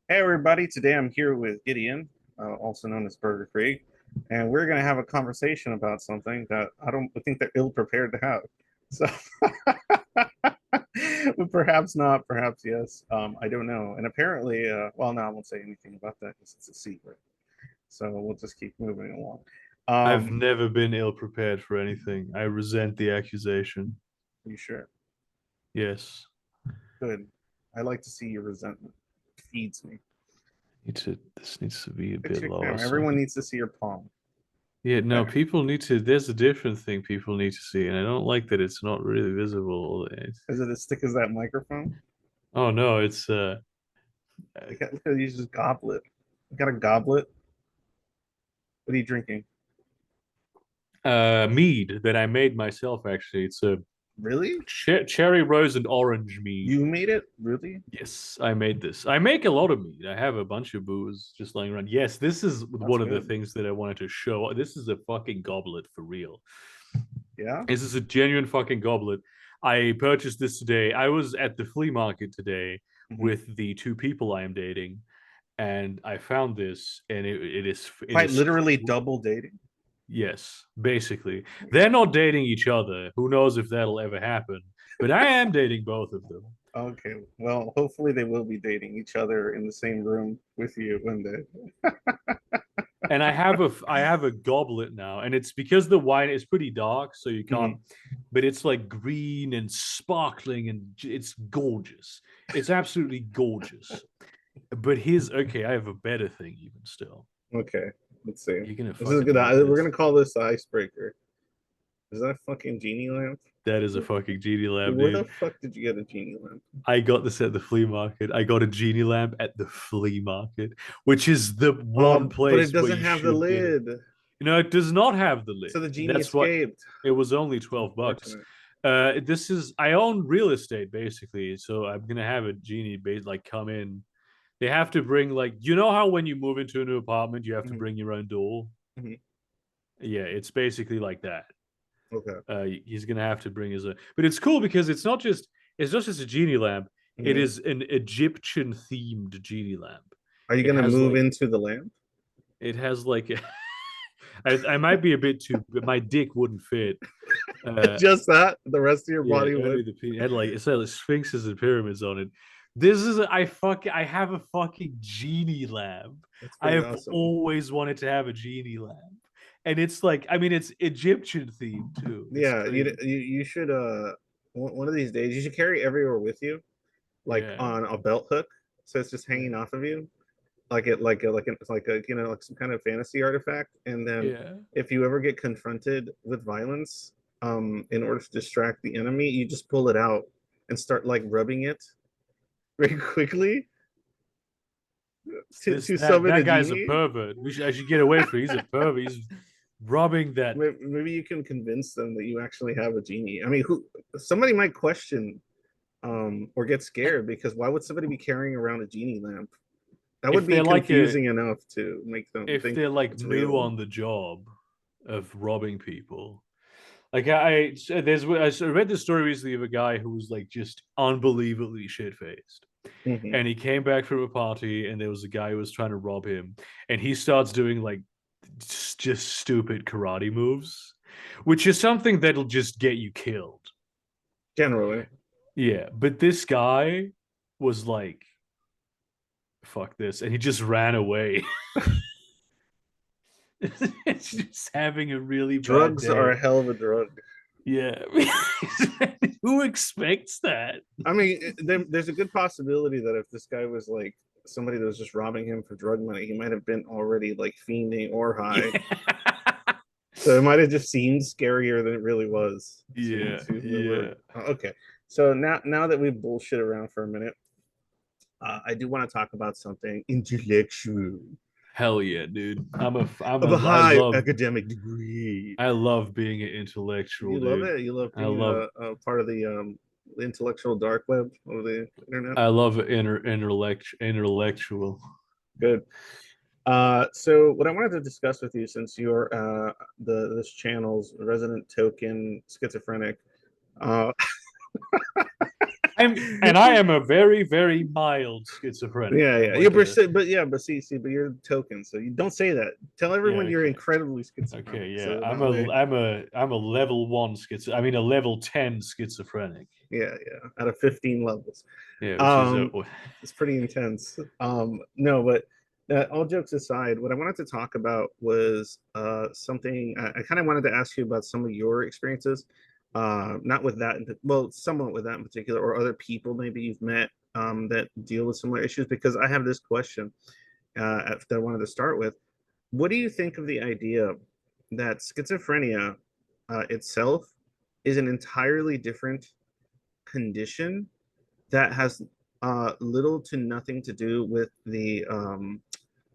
Hey everybody, today I'm here with Gideon, also known as Burgerkrieg, and we're going to have a conversation about something that I think they're ill prepared to have. So, but perhaps not, perhaps yes. I don't know. And apparently, well, no, I won't say anything about that because it's a secret. So we'll just keep moving along. I've Um, never been ill prepared for anything. I resent the accusation. you sure? Yes. Good. I like to see your resentment. It feeds me. This needs to be a Fix bit your lower camera. so I Everyone can. needs to see your palm. Yeah, no, There. people need to. There's a different thing people need to see, and I don't like that it's not really visible. Is it as thick as that microphone? Oh no, it's Look at these just goblet. You got a goblet? What are you drinking? mead that I made myself actually. It's a Really? cherry rose and orange mead. You made it? Really? Yes, I made this. I make a lot of mead. I have a bunch of booze just lying around. Yes, this is That's one of the good. things that I wanted to show. This is a fucking goblet for real. Yeah? This is a genuine fucking goblet. I purchased this today. I was at the flea market today Hmm. with the two people I am dating, and I found this, and it Quite is literally cool. double dating. Yes, basically. They're not dating each other. Who knows if that'll ever happen? But I am dating both of them. Okay. Well, hopefully they will be dating each other in the same room with you one day. And I have a goblet now, and it's because the wine is pretty dark, so you can't. Hmm. But it's like green and sparkling, and it's gorgeous. It's absolutely gorgeous. But here's okay. I have a better thing even still. Okay. Let's see. You're gonna This is fucking good. love We're this. gonna call this the icebreaker. Is that a fucking genie lamp? That is a fucking genie lamp, Where the dude. fuck did you get a genie lamp? I got this at the flea market. I got a genie lamp at the flea market, which is the one But it place where doesn't you have the should get it. lid. You know, it does not have the lid. So the genie That's what escaped. it was only It's 12 bucks. unfortunate. This is I own real estate basically, so I'm gonna have a genie base like come in. They have to bring like you know how when you move into a new apartment you have to Hmm. bring your own door. Hmm. Yeah, it's basically like that. Okay. He's gonna have to bring his own, but it's cool because it's not just a genie lamp. It Hmm. is an Egyptian themed genie lamp. Are you It gonna has move like into the lamp? it has like I might be a bit too, but my dick wouldn't fit. Uh, Just that? The rest of your yeah, body only would? the it had like it's like sphinxes and pyramids on it. This is I have a fucking genie lamp. That's I pretty have awesome. always wanted to have a genie lamp, and it's like I mean it's Egyptian themed too. It's Yeah, crazy. you should one of these days you should carry it everywhere with you, like Yeah, on a belt hook, so it's just hanging yeah, off of you, it's like a like some kind of fantasy artifact. And then yeah. if you ever get confronted with violence, in order to distract the enemy, you just pull it out and start like rubbing it very quickly This to summon a that guy's a genie. pervert. I should get away from. Him. He's a pervert. He's robbing that. Maybe you can convince them that you actually have a genie. I mean, who somebody might question or get scared because why would somebody be carrying around a genie lamp? That would If be they're like a confusing enough to make them if think they're like it's new real. on the job of robbing people. Like I read this story recently of a guy who was like just unbelievably shit faced, Hmm. and he came back from a party, and there was a guy who was trying to rob him, and he starts doing like just stupid karate moves, which is something that'll just get you killed. Generally. Yeah, but this guy was like, "Fuck this," and he just ran away. It's just having a really bad Drugs are a day. hell of a drug. Yeah. Who expects that? I mean, there's a good possibility that if this guy was like somebody that was just robbing him for drug money, he might have been already like fiending or high. Yeah. So it might have just seemed scarier than it really was Yeah. to whoever. Yeah. Okay, so now that we've bullshit around for a minute, I do want to talk about something intellectual Hell yeah, dude. of a high academic degree. I love being an intellectual, You love dude. it. You love I being love a part of the intellectual dark web of the internet. I love intellectual. Good. So what I wanted to discuss with you, since you're this channel's resident token schizophrenic, uh, I am a very, very mild schizophrenic. Yeah, I'm yeah. You're like a but see, but you're token. So you don't say that. Tell yeah, everyone you're okay. incredibly Okay, schizophrenic. yeah. So I'm that a way, level one schizo I mean a level 10 schizophrenic. yeah, yeah. Out of 15 levels. Yeah, which is Um, it's pretty intense. No, but all jokes aside, what I wanted to talk about was something I kind of wanted to ask you about some of your experiences. Not with that, well, somewhat with that in particular, or other people maybe you've met that deal with similar issues. Because I have this question that I wanted to start with. What do you think of the idea that schizophrenia itself is an entirely different condition that has little to nothing to do with the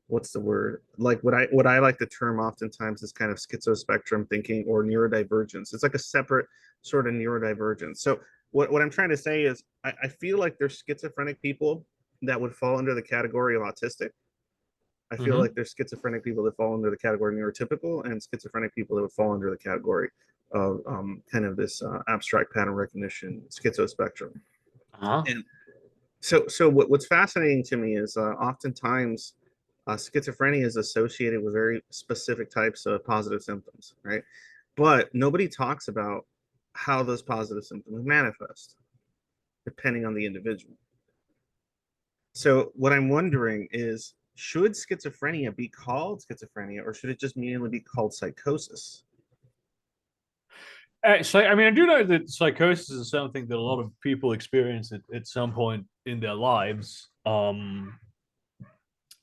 what's the word, like what I like to term oftentimes is kind of schizospectrum thinking or neurodivergence. It's like a separate sort of neurodivergence. So what I'm trying to say is I feel like there's schizophrenic people that would fall under the category of autistic. I feel mm-hmm. like there's schizophrenic people that fall under the category neurotypical, and schizophrenic people that would fall under the category of kind of this abstract pattern recognition schizospectrum. Uh-huh. And so what's fascinating to me is oftentimes schizophrenia is associated with very specific types of positive symptoms, right? But nobody talks about how those positive symptoms manifest depending on the individual. So what I'm wondering is, should schizophrenia be called schizophrenia, or should it just mainly be called psychosis? So, I mean, I do know that psychosis is something that a lot of people experience at some point in their lives. But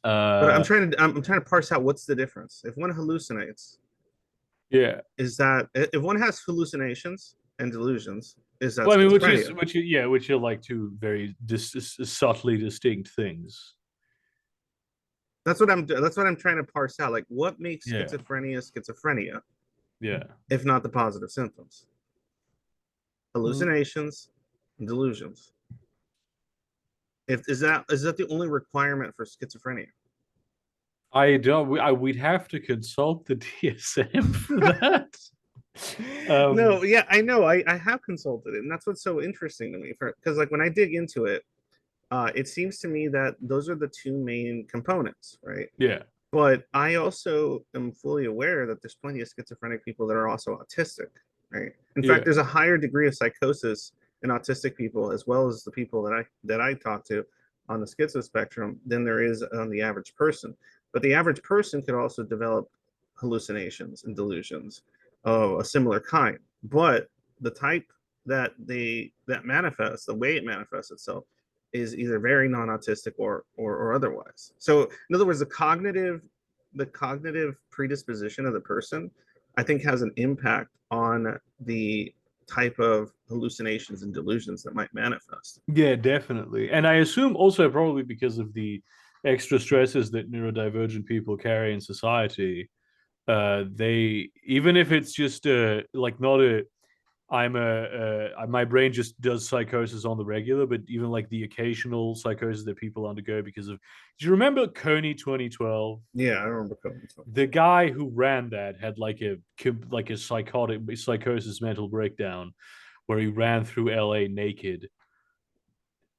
Uh, I'm trying to parse out what's the difference. If one hallucinates, yeah. is that if one has hallucinations and delusions, is that Well, I mean, schizophrenia? which are like two very subtly distinct things. That's what I'm trying to parse out. Like, what makes Yeah, schizophrenia, yeah. if not the positive symptoms? Mm. Hallucinations and delusions. If is that the only requirement for schizophrenia? I don't. We'd have to consult the DSM for that. No, Um, yeah, I know. I have consulted it, and that's what's so interesting to me. Because like when I dig into it, it seems to me that those are the two main components, right? yeah, But I also am fully aware that there's plenty of schizophrenic people that are also autistic, right? In fact, yeah. there's a higher degree of psychosis in autistic people as well as the people that I talk to on the schizo spectrum than there is on the average person. But the average person could also develop hallucinations and delusions of a similar kind. But the type that manifests, the way it manifests itself, is either very non-autistic or otherwise. So in other words, the cognitive predisposition of the person, I think, has an impact on the type of hallucinations and delusions that might manifest. Yeah, definitely. And I assume also probably because of the extra stresses that neurodivergent people carry in society, they even if it's just like not a I'm a my brain just does psychosis on the regular, but even like the occasional psychosis that people undergo because of. Do you remember Coney 2012? Yeah, I remember Cohen. The guy who ran that had like a psychotic psychosis mental breakdown where he ran through LA naked.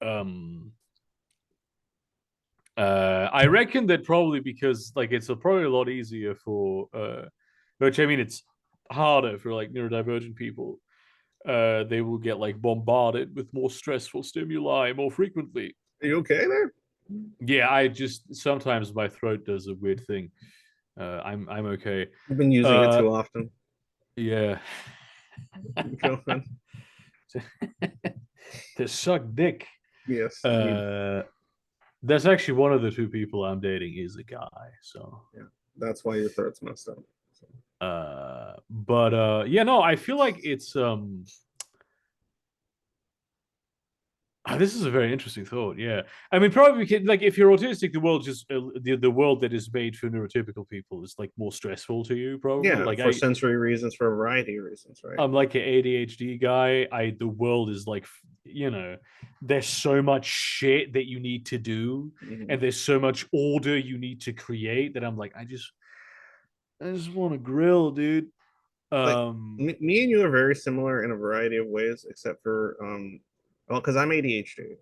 Um, I reckon that probably because like it's probably a lot easier for which I mean it's harder for like neurodivergent people. They will get like bombarded with more stressful stimuli more frequently. Are you okay there? Yeah, I just sometimes my throat does a weird thing. I'm okay. You've been using it Uh, too often. yeah. Go on. To suck dick. Yes, indeed. Uh, that's actually one of the two people I'm dating is a guy. So, Yeah, that's why your throat's messed up. So, but yeah, no, I feel like it's this is a very interesting thought. Yeah, I mean, probably like if you're autistic, the world just the world that is made for neurotypical people is like more stressful to you. Probably yeah, like for sensory reasons, for a variety of reasons, right? I'm like an ADHD guy. The world is like there's so much shit that you need to do, Mhm. and there's so much order you need to create that I'm like I just want to grill, dude. Like Um, me and you are very similar in a variety of ways, except for well, because I'm ADHD,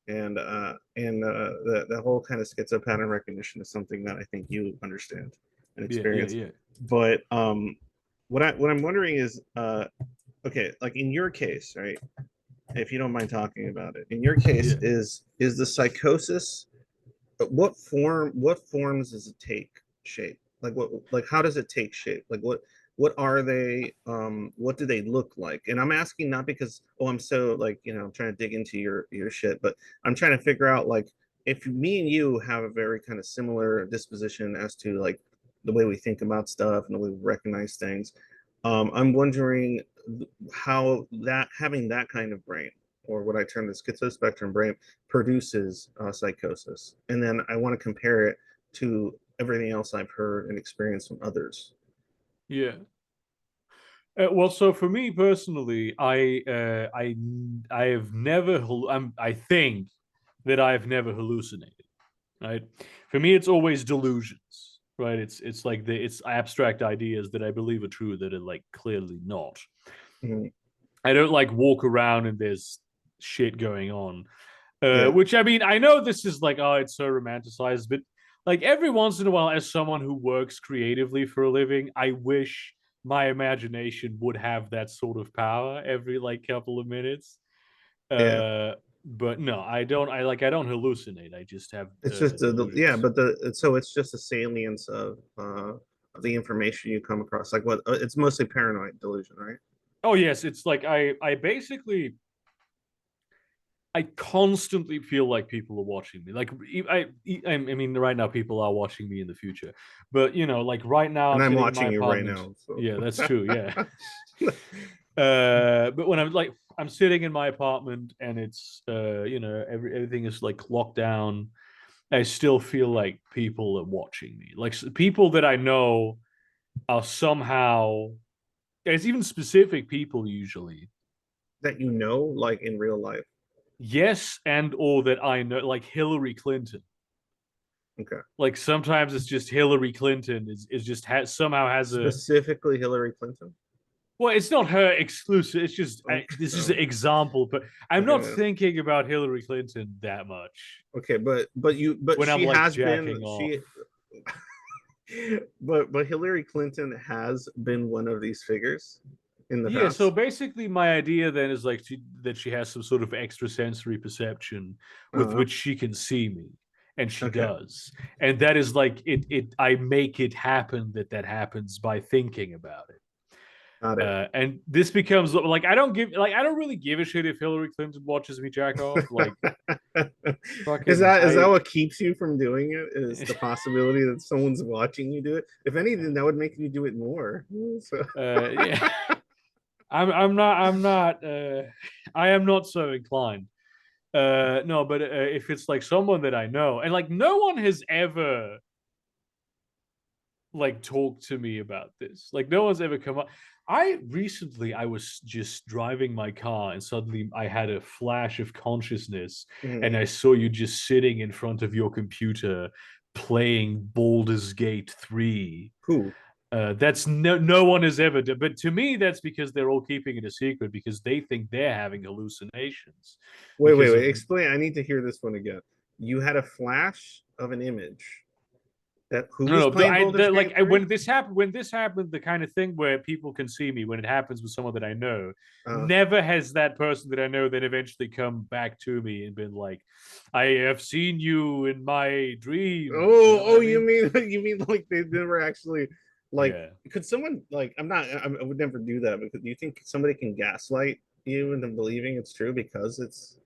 and the whole kind of schizo pattern recognition is something that I think you understand and Yeah, yeah, experience. yeah, But what I'm wondering is, okay, like in your case, right? If you don't mind talking about it, in your case, yeah. is the psychosis, what forms does it take shape? Like how does it take shape? Like what are they? What do they look like? And I'm asking not because, oh, I'm so like, I'm trying to dig into your shit, but I'm trying to figure out, like, if me and you have a very kind of similar disposition as to like the way we think about stuff and the way we recognize things. I'm wondering how that having that kind of brain, or what I term the schizospectrum brain, produces psychosis. And then I want to compare it to everything else I've heard and experienced from others. Yeah. Well, so for me personally, I have never I think that I've never hallucinated, right? For me, it's always delusions, right? It's like it's abstract ideas that I believe are true that are like clearly not. Mhm. I don't like walk around and there's shit going on. Yeah, Which I mean, I know this is like, oh, it's so romanticized, but like every once in a while, as someone who works creatively for a living, I wish my imagination would have that sort of power every like couple of minutes. yeah. But no, I don't. I don't hallucinate. I just have It's just yeah, delusions. but so it's just a salience of the information you come across. Like, what it's mostly paranoid delusion, right? Oh yes, it's like I basically I constantly feel like people are watching me. Like I mean, right now people are watching me in the future, but you know, like right now And I'm I'm sitting in my watching you right apartment. now. So Yeah, that's true. Yeah, but when I'm sitting in my apartment and it's you know, everything is like locked down, I still feel like people are watching me. Like people that I know are somehow. There's even specific people usually. that, like in real life. Yes, and or that I know, like Hillary Clinton. Okay. Like sometimes it's just Hillary Clinton is just somehow has a, Specifically Hillary Clinton. well, it's not her exclusive. It's just Okay. this is an Oh, example, but I'm not okay. thinking about Hillary Clinton that much Okay, but when I'm she like has been jacking off. she but Hillary Clinton has been one of these figures in the Yeah, so past. basically my idea then is like that she has some sort of extrasensory perception with Uh, which she can see me, and she okay, does. And that is like it I make it happen that happens by thinking about it. got it. And this becomes like I don't really give a shit if Hillary Clinton watches me jack off. Like fucking Is that I what keeps you from doing it? Is the possibility that someone's watching you do it? If anything, that would make you do it more. So, yeah. I'm not I am not so inclined. No, but if it's like someone that I know, and like no one has ever like talked to me about this. Like no one's ever come up. I was just driving my car and suddenly I had a flash of consciousness and mhm. I saw you just sitting in front of your computer playing Baldur's Gate 3. Who? That's no one has ever done, but to me that's because they're all keeping it a secret because they think they're having hallucinations because Wait. of Explain. I need to hear this one again. You had a flash of an image that who was no, no. playing Baldur's Like Gate 3? when this happened, the kind of thing where people can see me when it happens with someone that I know, Uh, never has that person that I know then eventually come back to me and been like, "I have seen you in my dreams." You know what I you mean? mean you mean like they never actually, like, Yeah. could someone, like, I would never do that, but do you think somebody can gaslight you into believing it's true because it's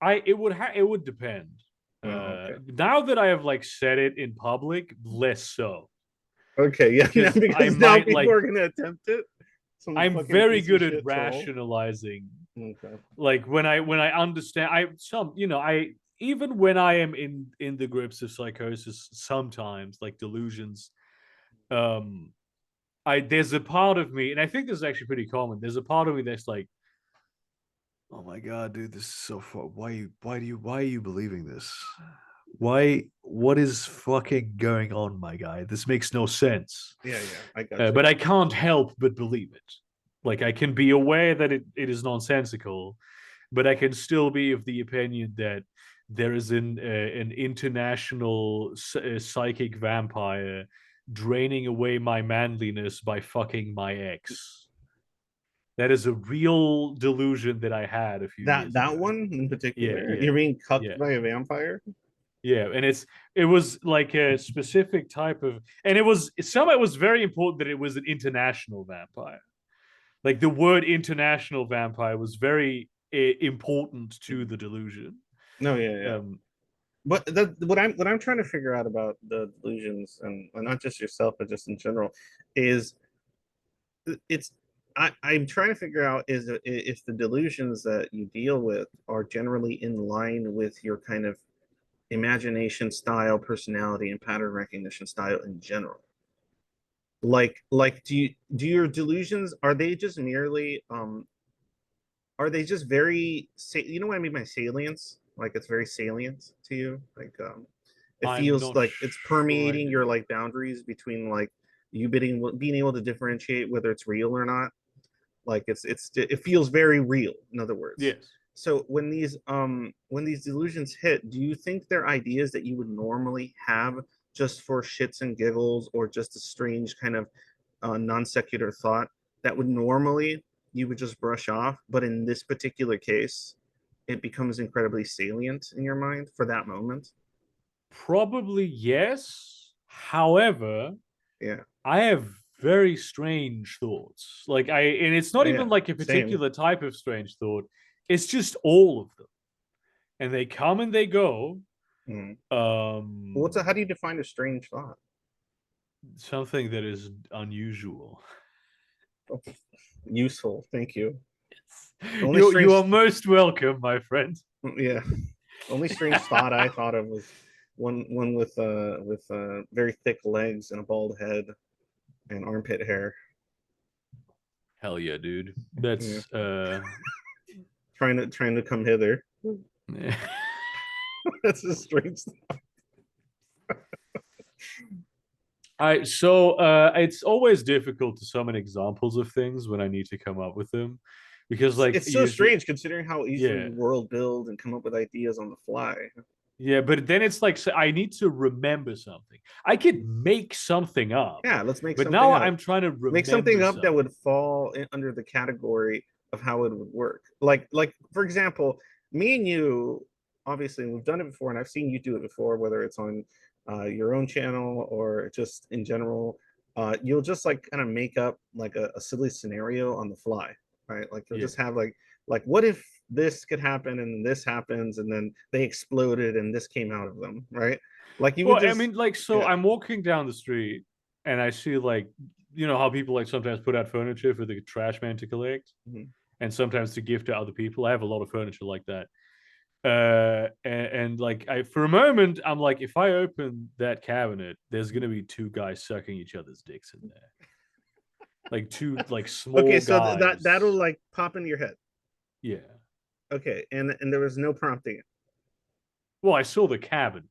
It would depend. okay. Now that I have like said it in public, less so Okay, yeah, now because I because now might people like are gonna attempt it. Some I'm fucking very piece of good at shit troll. rationalizing. Okay. Like when I understand, I some you know I even when I am in the grips of psychosis, sometimes like delusions, um, I there's a part of me, and I think this is actually pretty common. There's a part of me that's like, oh my god, dude, this is so far. Why are you believing this? Why? What is fucking going on, my guy? This makes no sense. Yeah, I got you. But I can't help but believe it. Like I can be aware that it is nonsensical, but I can still be of the opinion that there is an international psychic vampire draining away my manliness by fucking my ex. That is a real delusion that I had a few That years ago. that one in Yeah, particular, yeah, you're being cucked yeah, by a vampire. yeah. And it was like a specific type of, and it was somehow it was very important that it was an international vampire. Like the word international vampire was very important to the delusion. No, yeah, yeah. Um, But what I'm trying to figure out about the delusions, and not just yourself, but just in general, is it's I'm trying to figure out is if the delusions that you deal with are generally in line with your kind of imagination style, personality, and pattern recognition style in general. Like do your delusions, are they just merely are they just very you know what I mean by salience? Like it's very salient to you. Like it I'm feels not like it's sure I permeating your do. like boundaries between like you being able to differentiate whether it's real or not. Like it feels very real, in other words. Yes. So when these delusions hit, do you think they're ideas that you would normally have just for shits and giggles, or just a strange kind of non secular thought that would normally you would just brush off, but in this particular case, it becomes incredibly salient in your mind for that moment? Probably yes. However, Yeah, I have very strange thoughts. And it's not yeah, even like a same. particular type of strange thought. It's just all of them, and they come and they go. Mm. Um, How do you define a strange thought? Something that is unusual. Oh, useful, thank you. Only You strange, are most welcome, my friend. yeah. Only strange thought I thought of was one with very thick legs and a bald head and armpit hair. Hell yeah, dude. Yeah, That's trying to come hither. That's a strange. it's always difficult to summon examples of things when I need to come up with them because like It's so usually strange considering how easily yeah. you world build and come up with ideas on the fly. Yeah, but then it's like so I need to remember something. I could make something up, Yeah, let's make but something now up. I'm trying to Make something remember up that something. would fall under the category of how it would work. Like for example, me and you, obviously we've done it before, and I've seen you do it before, whether it's on your own channel or just in general. You'll just like kind of make up like a silly scenario on the fly, right? Like you'll Yeah. just have like what if this could happen and this happens and then they exploded and this came out of them, right? Like you would Well, I just mean, like, so yeah. I'm walking down the street and I see like, you know how people like sometimes put out furniture for the trash man to collect, Mhm. and sometimes to give to other people. I have a lot of furniture like that. Like I for a moment I'm like, if I open that cabinet, there's gonna be two guys sucking each other's dicks in there, like two like Okay, small so that'll guys. like pop into your head. Yeah. Okay, and there was no prompting it. Well, I saw the cabin.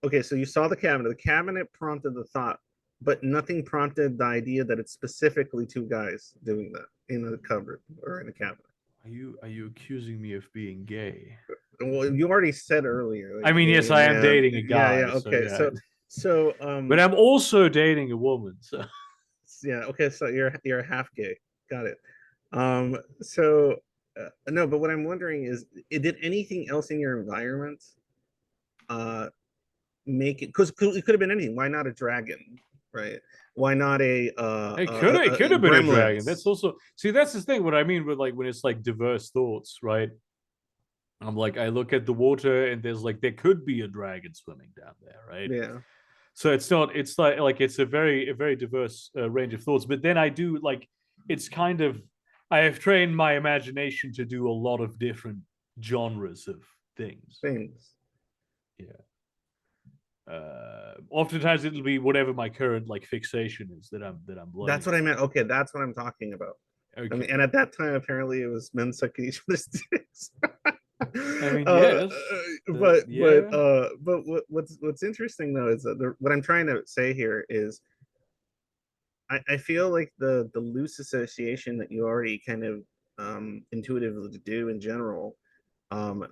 Okay, so you saw the cabinet. The cabinet prompted the thought, but nothing prompted the idea that it's specifically two guys doing that in a cupboard or in a cabinet. Are you accusing me of being gay? Well, you already said earlier, I like mean, yes, gay I am man. dating a Yeah, yeah. guy, so Okay, yeah. so But I'm also dating a woman, so yeah. Okay, so you're half gay. Got it. So no, but what I'm wondering is, did anything else in your environment uh make it, because it could have been anything. Why not a dragon, right? Why not it could a have been a dragon. That's gremlins? also see that's the thing. What I mean with like when it's like diverse thoughts, right? I'm like I look at the water and there's like there could be a dragon swimming down there, right? Yeah. So it's not. It's like it's a very diverse range of thoughts. But then I do like it's kind of I have trained my imagination to do a lot of different genres of things. Things. Yeah. Oftentimes it'll be whatever my current like fixation is that I'm That's blowing what I up. meant. Okay, that's what I'm talking about. I mean, Okay. and at that time, apparently, it was men sucking each other's dicks. I mean, yes. Yeah. But what's interesting though is that what I'm trying to say here is I feel like the loose association that you already kind of intuitively do in general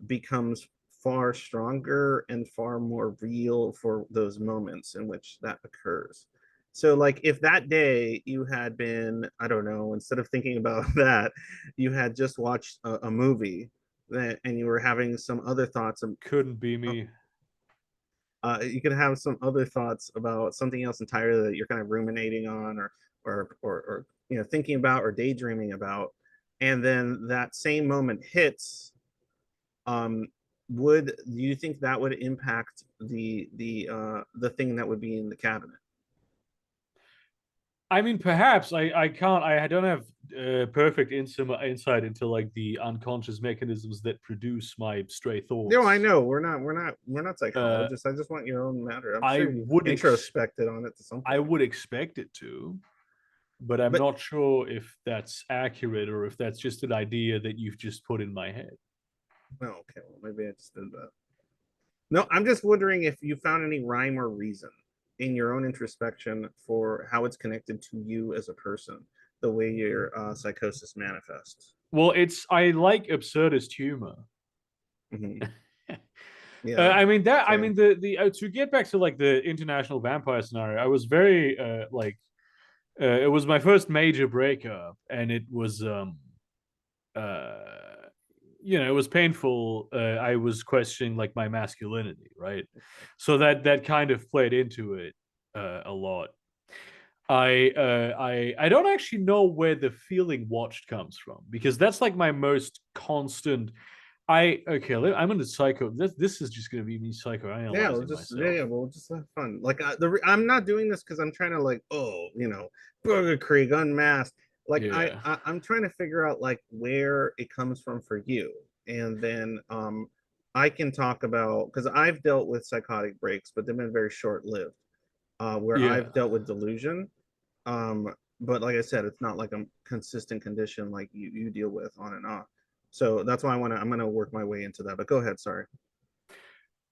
becomes far stronger and far more real for those moments in which that occurs. So, like, if that day you had been, I don't know, instead of thinking about that, you had just watched a movie that, and you were having some other thoughts Couldn't be of me. you could have some other thoughts about something else entirely that you're kind of ruminating on, or thinking about or daydreaming about, and then that same moment hits. um would you think that would impact the thing that would be in the cabinet? I mean, perhaps I can't. I don't have perfect insight into like the unconscious mechanisms that produce my stray No, I thoughts. know we're not Uh, psychologists. I just want your own matter. I'm I sure you've would introspected on it to some I point. would expect it to, but I'm But not sure if that's accurate or if that's just an idea that you've just put in my head. no, okay, well, maybe I just did that. No, I'm just wondering if you found any rhyme or reason in your own introspection for how it's connected to you as a person, the way your psychosis manifests. Well, it's I like absurdist humor. Hmm. Yeah, I mean that. I same. mean the to get back to like the international vampire scenario. I was very it was my first major breakup, and it was uh it was painful. I was questioning like my masculinity, right? So that kind of played into it a lot. I don't actually know where the feeling watched comes from because that's like my most constant. I'm into psycho. This is just gonna be me Yeah, psychoanalyzing yeah, myself. we'll just have fun. Like I'm not doing this because I'm trying to like, Burgerkrieg unmasked. Like Yeah, I'm trying to figure out like where it comes from for you, and then I can talk about, because I've dealt with psychotic breaks, but they've been very short lived. Where yeah. I've dealt with delusion, but like I said, it's not like a consistent condition like you deal with on and off. So that's why I'm gonna work my way into that. But go ahead, sorry.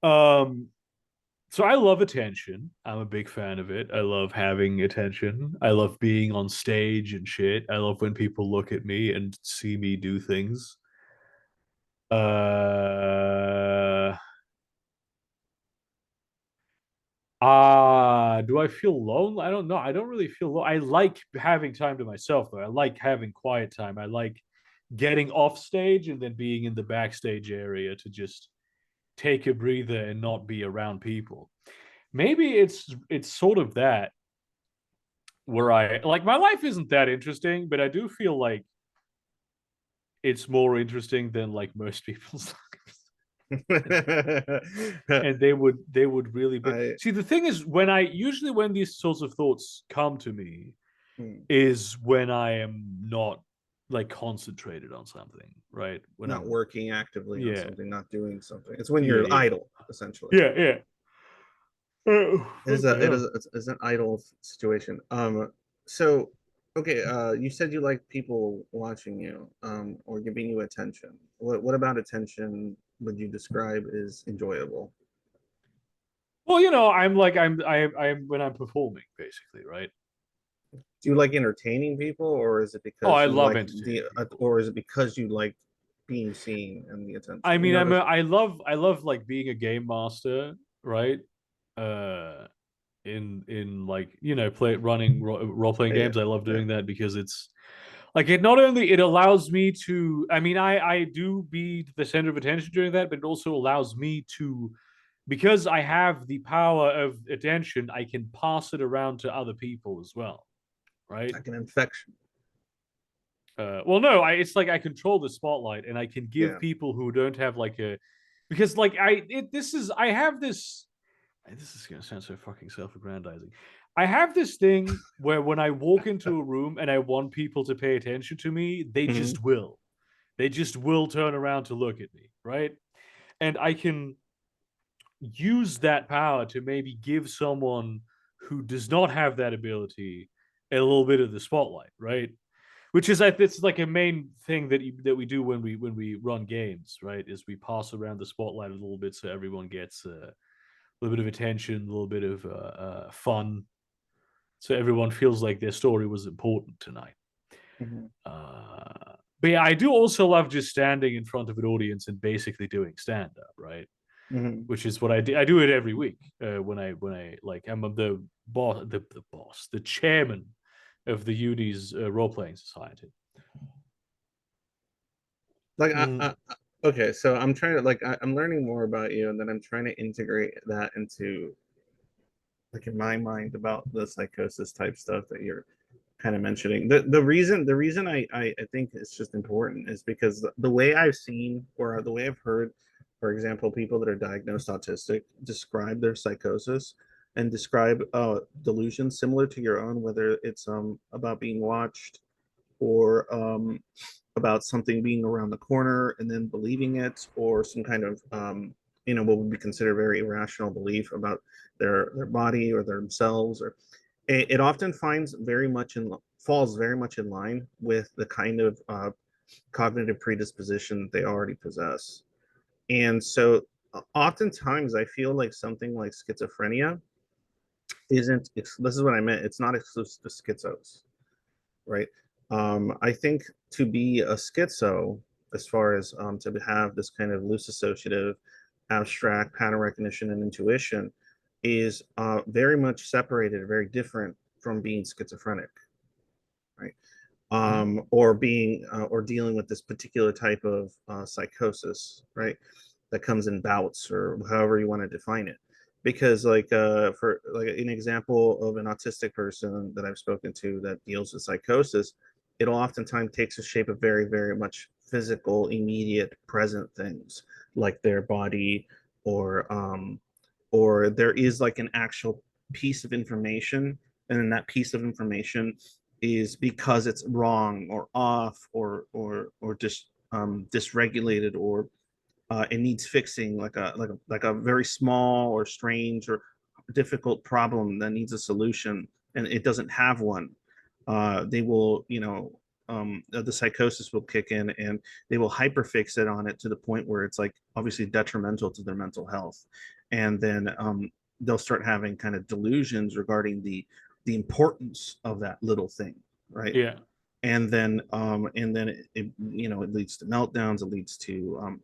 Um, so I love attention. I'm a big fan of it. I love having attention. I love being on stage and shit. I love when people look at me and see me do things. Uh, do I feel lonely? I don't know. I don't really feel I like having time to myself though. I like having quiet time. I like getting off stage and then being in the backstage area to just take a breather and not be around people. Maybe it's sort of that where I like my life isn't that interesting, but I do feel like it's more interesting than like most people's and they would really be I see the thing is when I usually when these sorts of thoughts come to me hmm, is when I am not like concentrated on something, right? When not I'm working actively on yeah, something, not doing something. It's when yeah, you're yeah, idle, essentially. yeah, yeah. Fucking It is hell. it's an idle situation. So okay, you said you like people watching you, or giving you attention. What about attention would you describe as enjoyable? Well, I'm like I'm when I'm performing, basically, right? Do you like entertaining people, or is it Oh, because I you love like entertaining people. or is it because you like being seen and the I attention? mean, There's I love like being a game master, right? Uh, in like play running role playing yeah, games. I love yeah. doing that because it's like it not only it allows me to. I mean, I do be the center of attention during that, but it also allows me to because I have the power of attention. I can pass it around to other people as well, right? Like an infection. Well, no, it's like I control the spotlight, and I can give Yeah. people who don't have like a because like this is I have this. This is gonna sound so fucking self-aggrandizing. I have this thing where when I walk into a room and I want people to pay attention to me, they Hmm. just will. They just will turn around to look at me, right? And I can use that power to maybe give someone who does not have that ability a little bit of the spotlight, right? Which is like it's like a main thing that we do when we run games, right? Is we pass around the spotlight a little bit so everyone gets a little bit of attention, a little bit of fun, so everyone feels like their story was important tonight. Hmm. Uh, But yeah, I do also love just standing in front of an audience and basically doing stand up, right? Mhm. Which is what I do. I do it every week when I like I'm the boss, the chairman of the UD's role playing society. Like Mm. okay, so I'm trying to like I'm learning more about you, and then I'm trying to integrate that into like in my mind about the psychosis type stuff that you're kind of mentioning. The reason I think it's just important is because the way I've seen or the way I've heard, for example, people that are diagnosed autistic describe their psychosis and describe delusions similar to your own, whether it's about being watched or about something being around the corner and then believing it, or some kind of what would be considered very irrational belief about their body or themselves, or it often falls very much in line with the kind of cognitive predisposition they already possess. And so oftentimes I feel like something like schizophrenia isn't, this is what I meant, it's not exclusive to schizos, right? I think to be a schizo, as far as to have this kind of loose associative, abstract pattern recognition and intuition, is very much separated, very different from being schizophrenic, right? Mm. Or being or dealing with this particular type of psychosis, right? That comes in bouts or however you want to define it. Because like for like an example of an autistic person that I've spoken to that deals with psychosis, it'll oftentimes takes the shape of very, very much physical, immediate, present things like their body, or or there is like an actual piece of information, and then that piece of information is because it's wrong or off or just dysregulated, or it needs fixing, like a very small or strange or difficult problem that needs a solution, and it doesn't have one. They will, the psychosis will kick in, and they will hyperfix it on it to the point where it's like obviously detrimental to their mental health, and then they'll start having kind of delusions regarding the importance of that little thing, right? Yeah. And then it leads to meltdowns. It leads to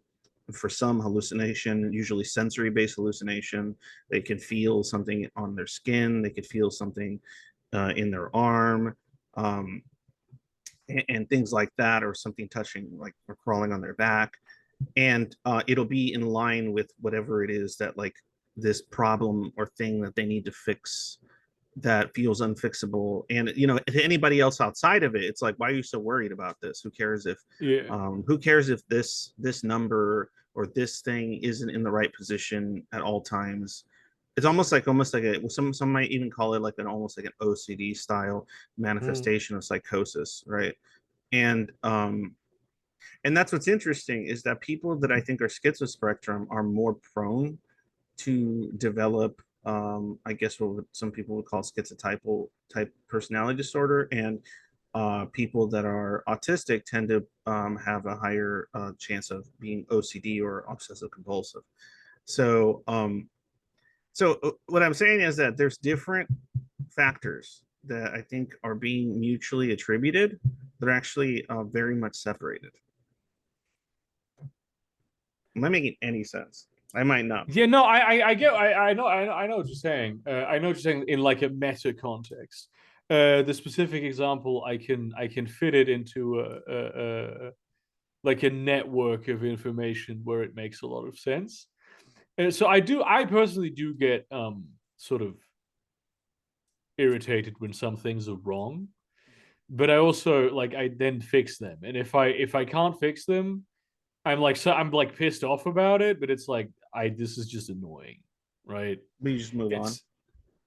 for some hallucination, usually sensory based hallucination. They can feel something on their skin, they could feel something in their arm, um, and things like that, or something touching like or crawling on their back, and it'll be in line with whatever it is that like this problem or thing that they need to fix, that feels unfixable. And to anybody else outside of it, it's like, why are you so worried about this? Who cares if Yeah. this number or this thing isn't in the right position at all times? It's almost like some might even call it like an almost like an OCD style Mm. manifestation of psychosis, right? And um and that's what's interesting, is that people that I think are schizospectrum are more prone to develop, I guess what some people would call schizotypal type personality disorder, and people that are autistic tend to have a higher chance of being OCD or obsessive compulsive. So, what I'm saying is that there's different factors that I think are being mutually attributed, that are actually very much separated. Am I making any sense? I might not Yeah, be. no, I get, I know what you're saying. I know what you're saying in like a meta context. The specific example, I can fit it into like a network of information where it makes a lot of sense. So I personally do get sort of irritated when some things are wrong, but I also like I then fix them, and if I can't fix them, I'm like pissed off about it, but it's like I this is just annoying, right? We just move on. It's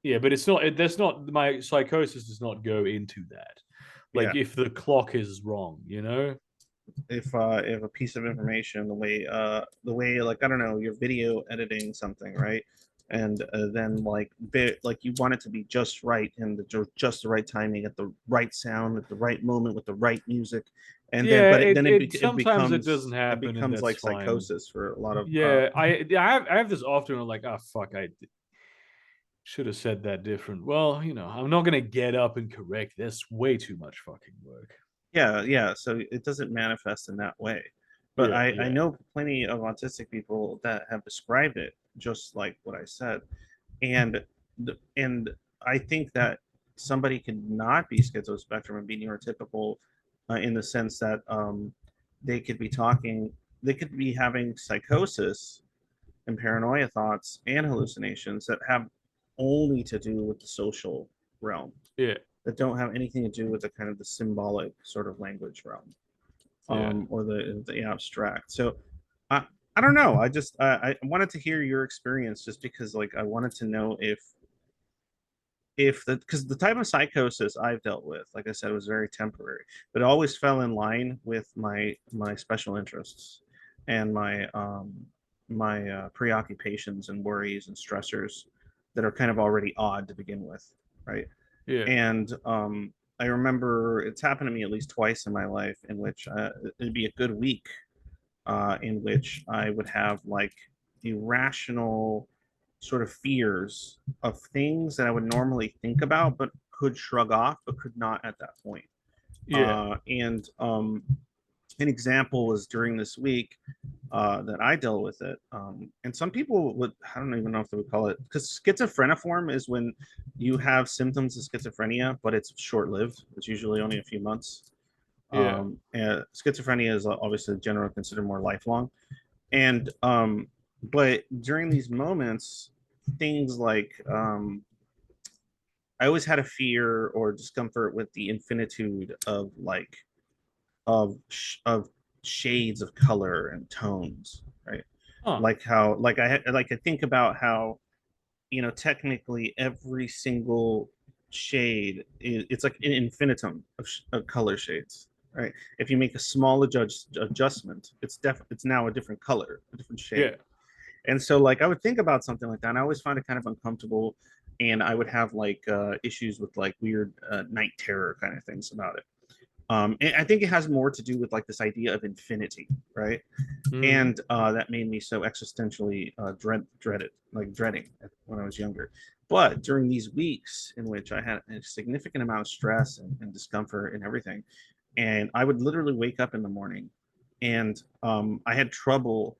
Yeah, but it's not. That's not my psychosis. Does not go into that. Yeah. Like if the clock is wrong, you know. If a piece of information, the way like I don't know, you're video editing something, right? And then like you want it to be just right, and just the right timing, at the right sound, at the right moment, with the right music, and then Yeah, but it, it then it, it be, it sometimes it becomes doesn't it happen, and becomes that's like fine. psychosis for a lot of Yeah, I have this often. I'm like, oh fuck, I should have said that different. Well, I'm not gonna get up and correct. That's way too much fucking work. Yeah. So it doesn't manifest in that way. But Yeah, I yeah, know plenty of autistic people that have described it just like what I said. And and I think that somebody could not be schizospectrum and be neurotypical in the sense that they could be talking, they could be having psychosis and paranoia thoughts and hallucinations that have only to do with the social realm, yeah, that don't have anything to do with the kind of the symbolic sort of language realm, yeah. or the abstract. So I I don't know. I wanted to hear your experience just because like I wanted to know if the because the type of psychosis I've dealt with, like I said, was very temporary, but it always fell in line with my special interests and my preoccupations and worries and stressors that are kind of already odd to begin with, right? Yeah. And I remember it's happened to me at least twice in my life in which it'd be a good week in which I would have like irrational sort of fears of things that I would normally think about, but could shrug off, but could not at that point. Yeah. And an example was during this week that I dealt with it. And some people would, I don't even know if they would call it, because schizophreniform is when you have symptoms of schizophrenia, but it's short lived. It's usually only a few months. Yeah. And schizophrenia is obviously generally considered more lifelong. And but during these moments, things like I always had a fear or discomfort with the infinitude of like of shades of color and tones, right? Huh. Like how like I think about how technically every single shade it's like an infinitum of color shades, right? If you make a small adjustment, it's now a different color, a different shade. Yeah. And so like I would think about something like that, and I always find it kind of uncomfortable, and I would have like issues with like weird night terror kind of things about it. And I think it has more to do with like this idea of infinity, right? Hmm. And that made me so existentially dreading when I was younger. But during these weeks in which I had a significant amount of stress and discomfort and everything, and I would literally wake up in the morning, and I had trouble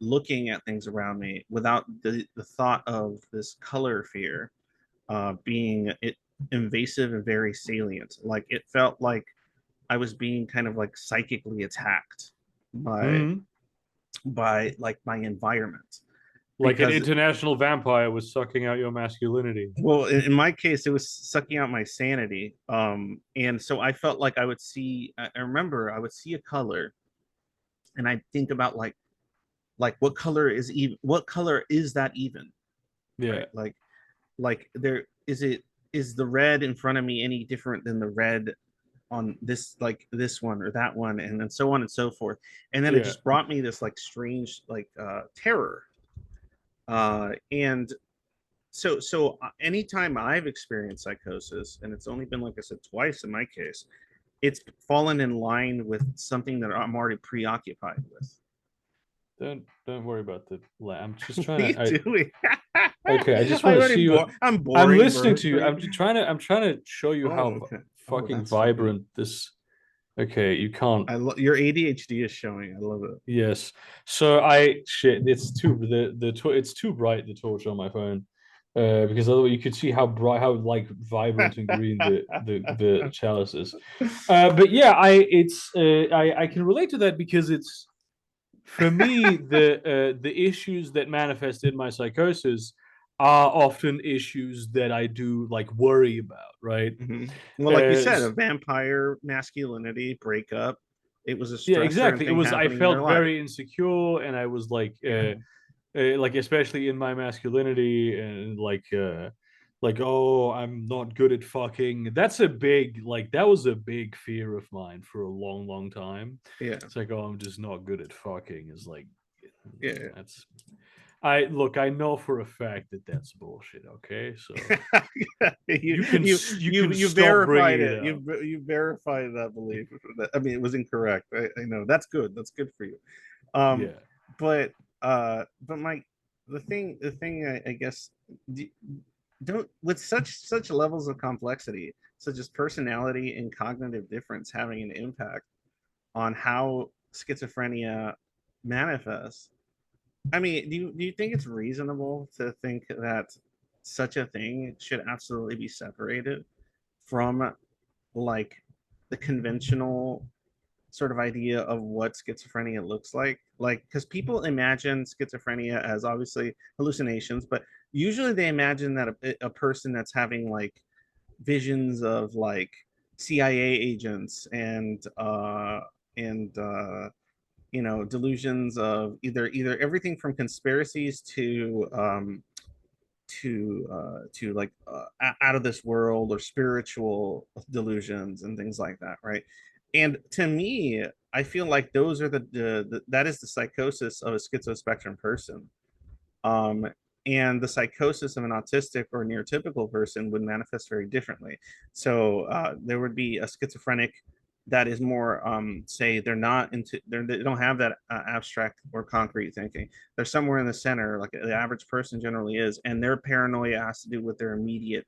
looking at things around me without the thought of this color fear being invasive and very salient. Like it felt like I was being kind of like psychically attacked by Hmm. like my environment, Like an because international vampire was sucking out your masculinity. well in my case it was sucking out my sanity, and so I felt like I remember I would see a color and I'd think about like what color is that even, Yeah. right? Like there is the red in front of me any different than the red on this, like this one or that one, and then so on and so forth. And then it Yeah. just brought me this like strange like terror, and anytime I've experienced psychosis, and it's only been like I said twice in my case, it's fallen in line with something that I'm already preoccupied with. Don't worry about the I'm just What are trying you to I doing? okay, I just want to see you. I'm I'm boring listening to bro you. for you. I'm trying to show you Oh, how okay. Oh, fucking that's funny. vibrant this. Okay, you can't. Your ADHD is showing. I love it. Yes. So I shit. It's too it's too bright, the torch on my phone. Because otherwise you could see how bright, how like vibrant and green the chalice is. But yeah, I can relate to that because it's for me the issues that manifest in my psychosis are often issues that I do like worry about, right? Hmm. Well, like you Uh, said, a vampire masculinity breakup. It was a yeah, stressor and exactly. It thing was I happening in your felt life. very insecure, and I was like especially in my masculinity, and like oh I'm not good at fucking. That's a big like that was a big fear of mine for a long time. Yeah, It's like, oh, I'm just not good at fucking. Is like yeah. that's I look, I know for a fact that that's bullshit. Okay, so you you can you stop verified bringing it it. up. You verified that belief. I mean, it was incorrect. I know that's good. That's good for you. Um, Yeah, but my the thing I guess don't with such levels of complexity. such as personality and cognitive difference having an impact on how schizophrenia manifests. I mean, do you think it's reasonable to think that such a thing should absolutely be separated from like the conventional sort of idea of what schizophrenia looks like? Like, because people imagine schizophrenia as obviously hallucinations, but usually they imagine that a person that's having like visions of like CIA agents and delusions of either everything from conspiracies to like out of this world or spiritual delusions and things like that, right? And to me, I feel like those are that is the psychosis of a schizospectrum person. um, and the psychosis of an autistic or neurotypical person would manifest very differently. So there would be a schizophrenic that is more, say, they don't have that abstract or concrete thinking. They're somewhere in the center, like the average person generally is, and their paranoia has to do with their immediate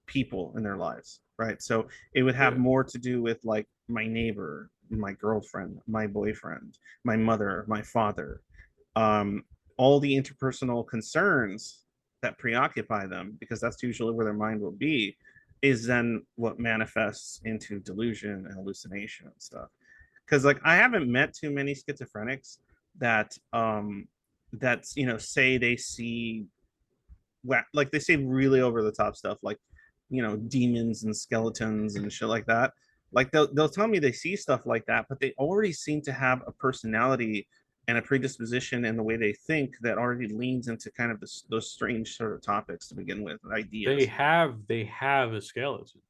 people in their lives, right? So it would have Yeah. more to do with like my neighbor, my girlfriend, my boyfriend, my mother, my father, um, all the interpersonal concerns that preoccupy them, because that's usually where their mind will be, is then what manifests into delusion and hallucination and stuff. Because like I haven't met too many schizophrenics that's say they see like they say really over the top stuff like demons and skeletons and shit like that. Like they'll tell me they see stuff like that, but they already seem to have a personality and a predisposition in the way they think that already leans into kind of those strange sort of topics to begin with, They ideas. have a skeleton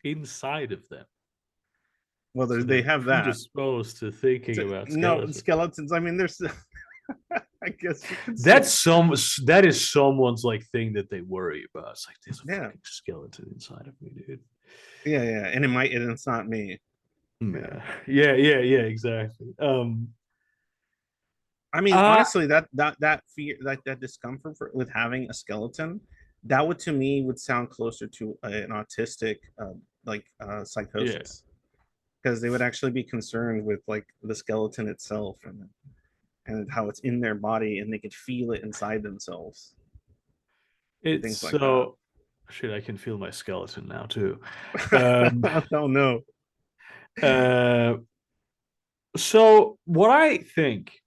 inside of them. Well, So they they're have that. predisposed to thinking about No skeletons. skeletons. I mean, there's I guess you could say. That's some that is someone's like thing that they worry about. It's like there's a Yeah, fucking skeleton inside of me, dude. yeah, and it's not me. Yeah. Yeah, exactly. I mean, Uh honestly, that fear, that discomfort with having a skeleton, that would to me would sound closer to an autistic yeah. psychosis, because they would actually be concerned with like the skeleton itself and how it's in their body and they could feel it inside themselves and It's things like that. so shit, I can feel my skeleton now too. Um I don't know. uh so what I think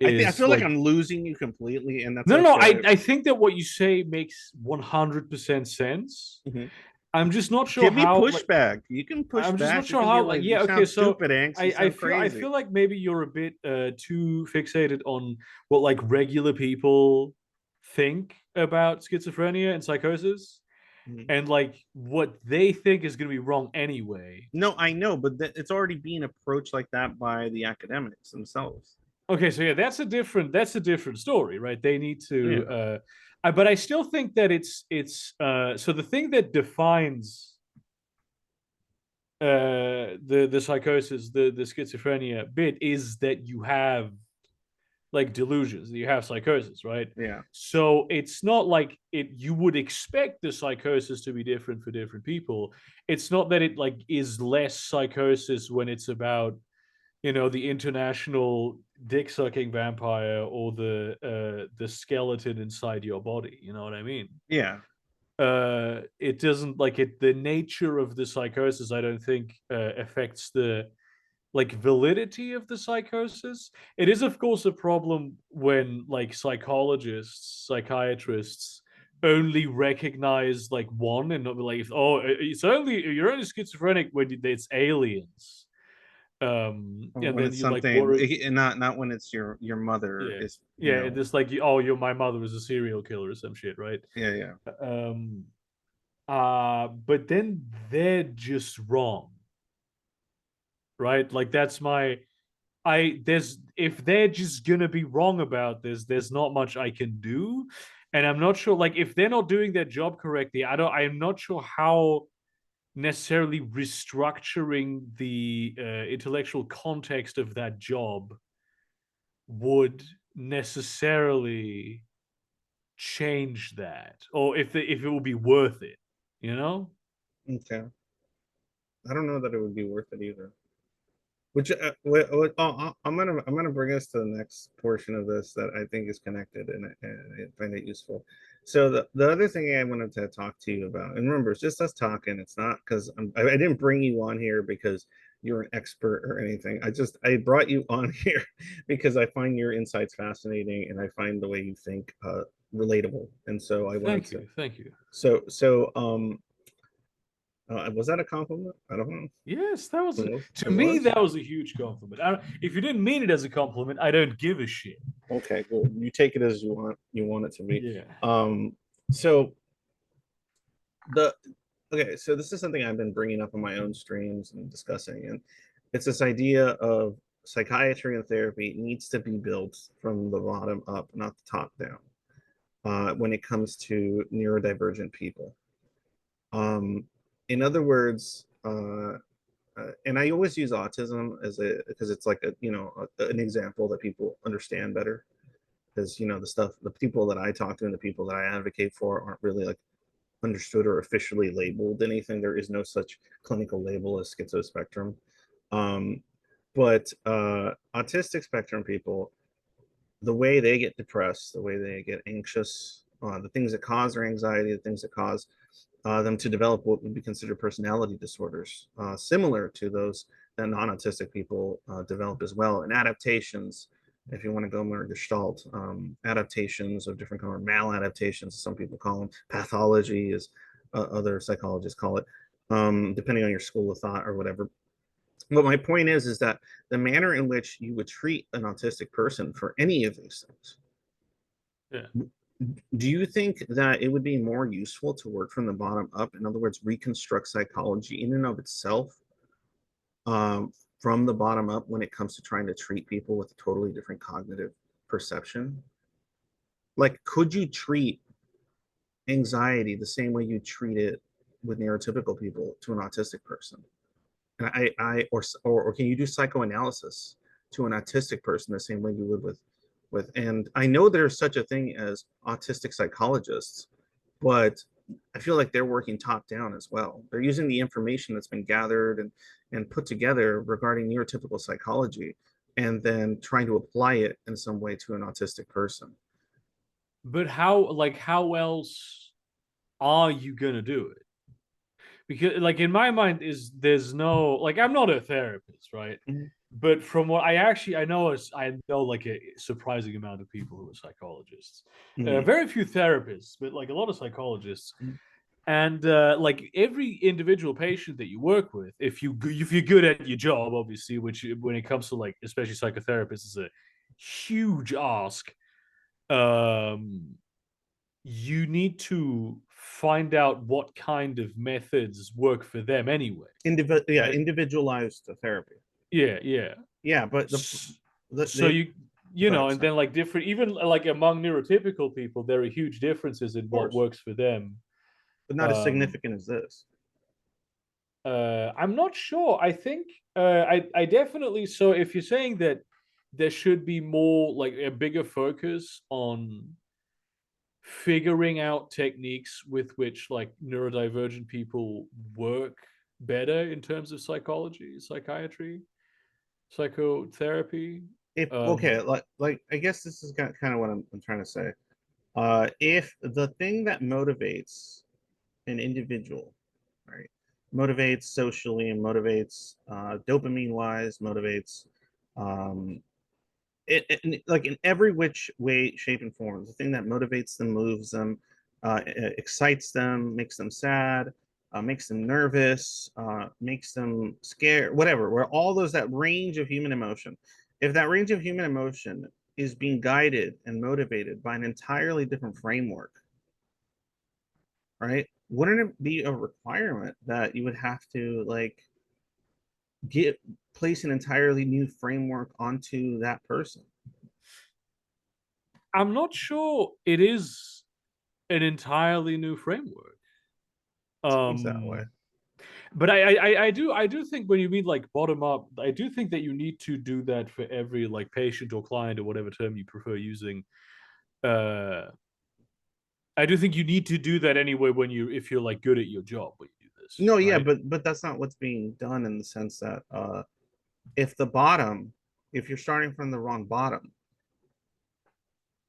I is feel like like I'm losing you completely, and that's no, okay. I think that what you say makes 100% sense. Mhm. I'm just not sure Give me how like pushback. You can push I'm just not back. You sure can be how like like, you yeah, okay, sound so stupid, Anx. You sound I crazy. feel like maybe you're a bit too fixated on what like regular people think about schizophrenia and psychosis Mhm. and like what they think is going to be wrong anyway. No, I know, but it's already being approached like that by the academics themselves. Okay, so yeah, that's a different story, right? They need to Yeah. but I still think that it's so the thing that defines the psychosis, the schizophrenia bit is that you have like delusions, that you have psychosis, right? Yeah. So it's not like it you would expect the psychosis to be different for different people. It's not that it like is less psychosis when it's about the international dick sucking vampire or the skeleton inside your body. You know what I mean? Yeah. It doesn't like it. The nature of the psychosis, I don't think, affects the like validity of the psychosis. It is, of course, a problem when like psychologists, psychiatrists only recognize like one and not be like, oh, it's only you're only schizophrenic when it's aliens. And When then it's you like something, worry, and not when it's your mother yeah, is, yeah, just like oh, my mother was a serial killer or some shit, right? yeah, yeah. Um, but then they're just wrong, right? Like that's my I there's if they're just gonna be wrong about this, there's not much I can do. And I'm not sure like if they're not doing their job correctly, I'm not sure how necessarily restructuring the intellectual context of that job would necessarily change that or if it will be worth it, you know? Okay. I don't know that it would be worth it either. Which I'm gonna bring us to the next portion of this that I think is connected, and I find it useful. So the other thing I wanted to talk to you about, and remember, it's just us talking. It's not because I didn't bring you on here because you're an expert or anything. I brought you on here because I find your insights fascinating, and I find the way you think relatable. And so I wanted Thank to. you, thank you. Was that a compliment? I don't know. Yes, that was to It me was. that was a huge compliment. If you didn't mean it as a compliment, I don't give a shit. Okay, good. You take it as you want it to be. Yeah. So the okay, so this is something I've been bringing up on my own streams and discussing, and it's this idea of psychiatry and therapy needs to be built from the bottom up, not the top down, when it comes to neurodivergent people. Um, in other words, and I always use autism as a because it's like an example that people understand better because the people that I talk to and the people that I advocate for aren't really like understood or officially labeled anything. There is no such clinical label as schizospectrum. Um, but autistic spectrum people, the way they get depressed, the way they get anxious, the things that cause their anxiety, the things that cause them to develop what would be considered personality disorders, similar to those that non-autistic people develop as well, and adaptations. If you want to go more gestalt, adaptations of different kind of maladaptations, some people call them pathology, as other psychologists call it, depending on your school of thought or whatever. But my point is that the manner in which you would treat an autistic person for any of these things, Yeah. do you think that it would be more useful to work from the bottom up? In other words, reconstruct psychology in and of itself um, from the bottom up when it comes to trying to treat people with a totally different cognitive perception? Like, could you treat anxiety the same way you treat it with neurotypical people to an autistic person? And or can you do psychoanalysis to an autistic person the same way you would and I know there's such a thing as autistic psychologists, but I feel like they're working top down as well. They're using the information that's been gathered and put together regarding neurotypical psychology and then trying to apply it in some way to an autistic person. But how else are you gonna do it? Because like in my mind is there's no like I'm not a therapist, right? Mhm. But from what I know like a surprising amount of people who are psychologists. Mhm. Very few therapists, but like a lot of psychologists. And like every individual patient that you work with, if you're good at your job, obviously, which when it comes to like especially psychotherapists is a huge ask. Um, you need to find out what kind of methods work for them anyway, Yeah, right? individualized therapy. Yeah, yeah. Yeah, but So they you go know, ahead, and sorry. then like different, even like among neurotypical people, there are huge differences in Of what course, works for them. but not as Um, significant as this. I'm not sure. I think I definitely. So if you're saying that there should be more like a bigger focus on figuring out techniques with which like neurodivergent people work better in terms of psychology, psychiatry, psychotherapy. If okay, Um, like I guess this is kind of what I'm trying to say. If the thing that motivates an individual, right, motivates socially and motivates dopamine wise, motivates um, like in every which way, shape, and form. The thing that motivates them, moves them, excites them, makes them sad, makes them nervous, makes them scared, whatever. Where all those that range of human emotion, if that range of human emotion is being guided and motivated by an entirely different framework, right? Wouldn't it be a requirement that you would have to like get place an entirely new framework onto that person? I'm not sure it is an entirely new framework. Seems that way. Um, but I do think when you mean like bottom up, I do think that you need to do that for every like patient or client or whatever term you prefer using. Uh, I do think you need to do that anyway when you if you're like good at your job when you do this, No, yeah, right? but that's not what's being done in the sense that if the bottom, if you're starting from the wrong bottom,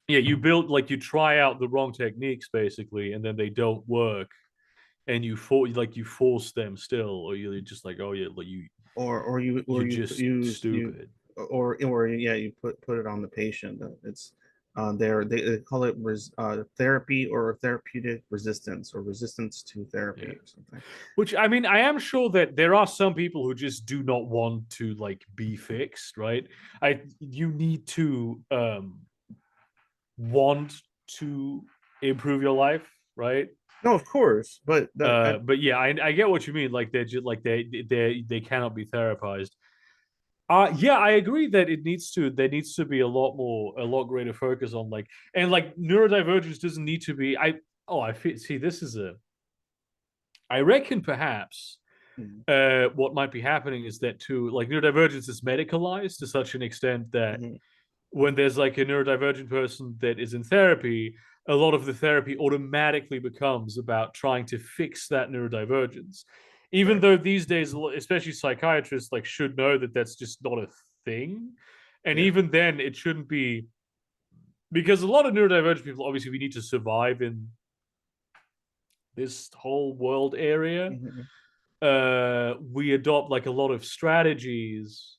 Yeah, you build like you try out the wrong techniques basically, and then they don't work, and you force them still, or you're just like, oh yeah, like or you're you just use you stupid. or yeah, you put it on the patient. It's they call it therapy or therapeutic resistance or resistance to therapy Yeah. or something. Which I mean, I am sure that there are some people who just do not want to like be fixed, right? I You need to want to improve your life, right? No, of course, but But yeah, I get what you mean. Like they're just like they cannot be therapized. Yeah, I agree that there needs to be a lot greater focus on like, and like neurodivergence doesn't need to be. See, this is a I reckon perhaps Mhm, what might be happening is that too, like neurodivergence is medicalized to such an extent that mhm, when there's like a neurodivergent person that is in therapy, a lot of the therapy automatically becomes about trying to fix that neurodivergence. Even right. though these days, especially psychiatrists, like should know that that's just not a thing, and Yeah. even then, it shouldn't be because a lot of neurodivergent people, obviously, we need to survive in this whole world area. Mhm, We adopt like a lot of strategies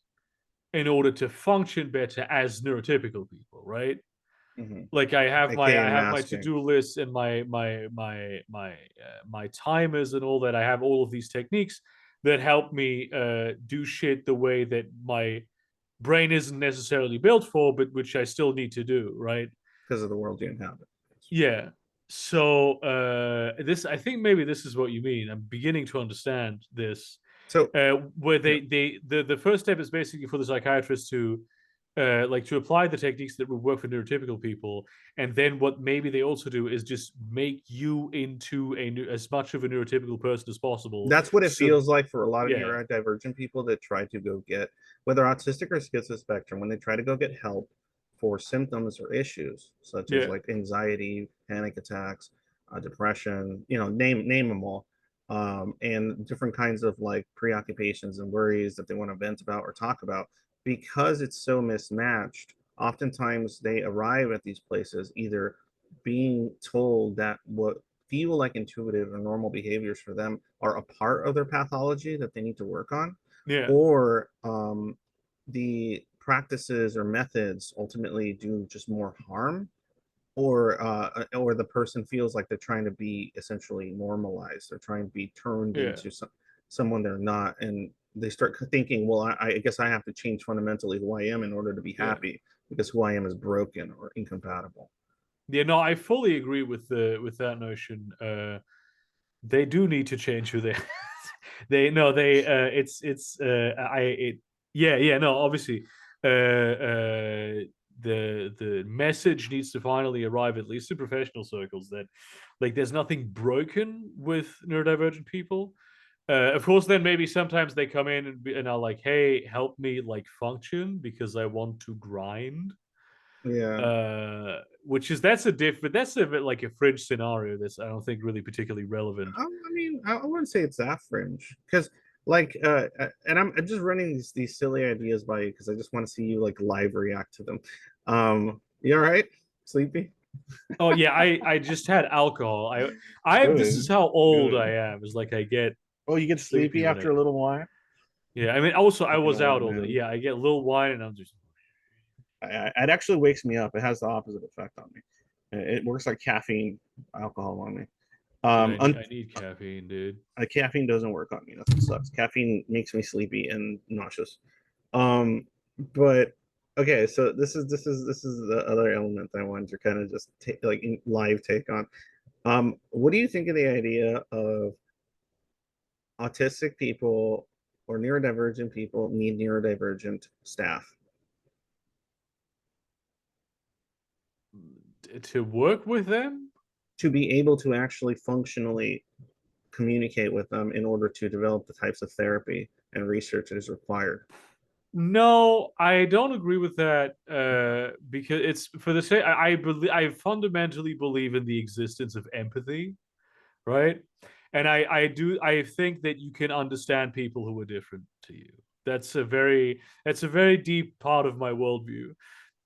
in order to function better as neurotypical people, right? mhm. Like AKA I have my masking. to-do list and my timers and all that. I have all of these techniques that help me do shit the way that my brain isn't necessarily built for, but which I still need to do, right? Because of the world you inhabit. Yeah. So this I think maybe this is what you mean. I'm beginning to understand this. So Where yeah, the first step is basically for the psychiatrist to like to apply the techniques that would work for neurotypical people, and then what maybe they also do is just make you into as much of a neurotypical person as possible. that's what it So feels like for a lot of yeah, neurodivergent people that try to go get, whether autistic or schizo spectrum, when they try to go get help for symptoms or issues such as yeah, like anxiety, panic attacks, depression, name them all, and different kinds of like preoccupations and worries that they want to vent about or talk about, because it's so mismatched. Oftentimes, they arrive at these places either being told that what feel like intuitive or normal behaviors for them are a part of their pathology that they need to work on, yeah, or the practices or methods ultimately do just more harm, or the person feels like they're trying to be essentially normalized. They're trying to be turned yeah, into someone they're not, and they start thinking, well, I guess I have to change fundamentally who I am in order to be yeah. happy because who I am is broken or incompatible. Yeah, no, I fully agree with that notion. They do need to change who they they no they it's I it yeah, yeah, no, obviously the message needs to finally arrive at least to professional circles that like there's nothing broken with neurodivergent people. Of course, then maybe sometimes they come in and are like, hey, help me like function because I want to grind. Yeah. Which is that's a bit like a fringe scenario that's I don't think really particularly relevant. I mean, I wouldn't say it's that fringe because, like, and I'm just running these silly ideas by you because I just want to see you like live react to them. You all right? Sleepy? Oh yeah, I just had alcohol. I this is Good, how old I good. am. It's like I get Oh, you get sleepy sleepy when after a little while? yeah. I mean, also I Fucking was out old all day. man. Yeah, I get a little wine and I'm just It actually wakes me up. It has the opposite effect on me. It works like caffeine, alcohol on me. yeah. Um, un- I need caffeine, dude. Caffeine doesn't work on me. That's what sucks. Caffeine makes me sleepy and nauseous. Um, but okay, so this is the other element that I wanted to kind of just take like live take on. What do you think of the idea of autistic people or neurodivergent people need neurodivergent staff To work with them? to be able to actually functionally communicate with them in order to develop the types of therapy and research that is required? No, I don't agree with that. Because it's for the sake. I believe I fundamentally believe in the existence of empathy, right? And I think that you can understand people who are different to you. That's a very deep part of my worldview.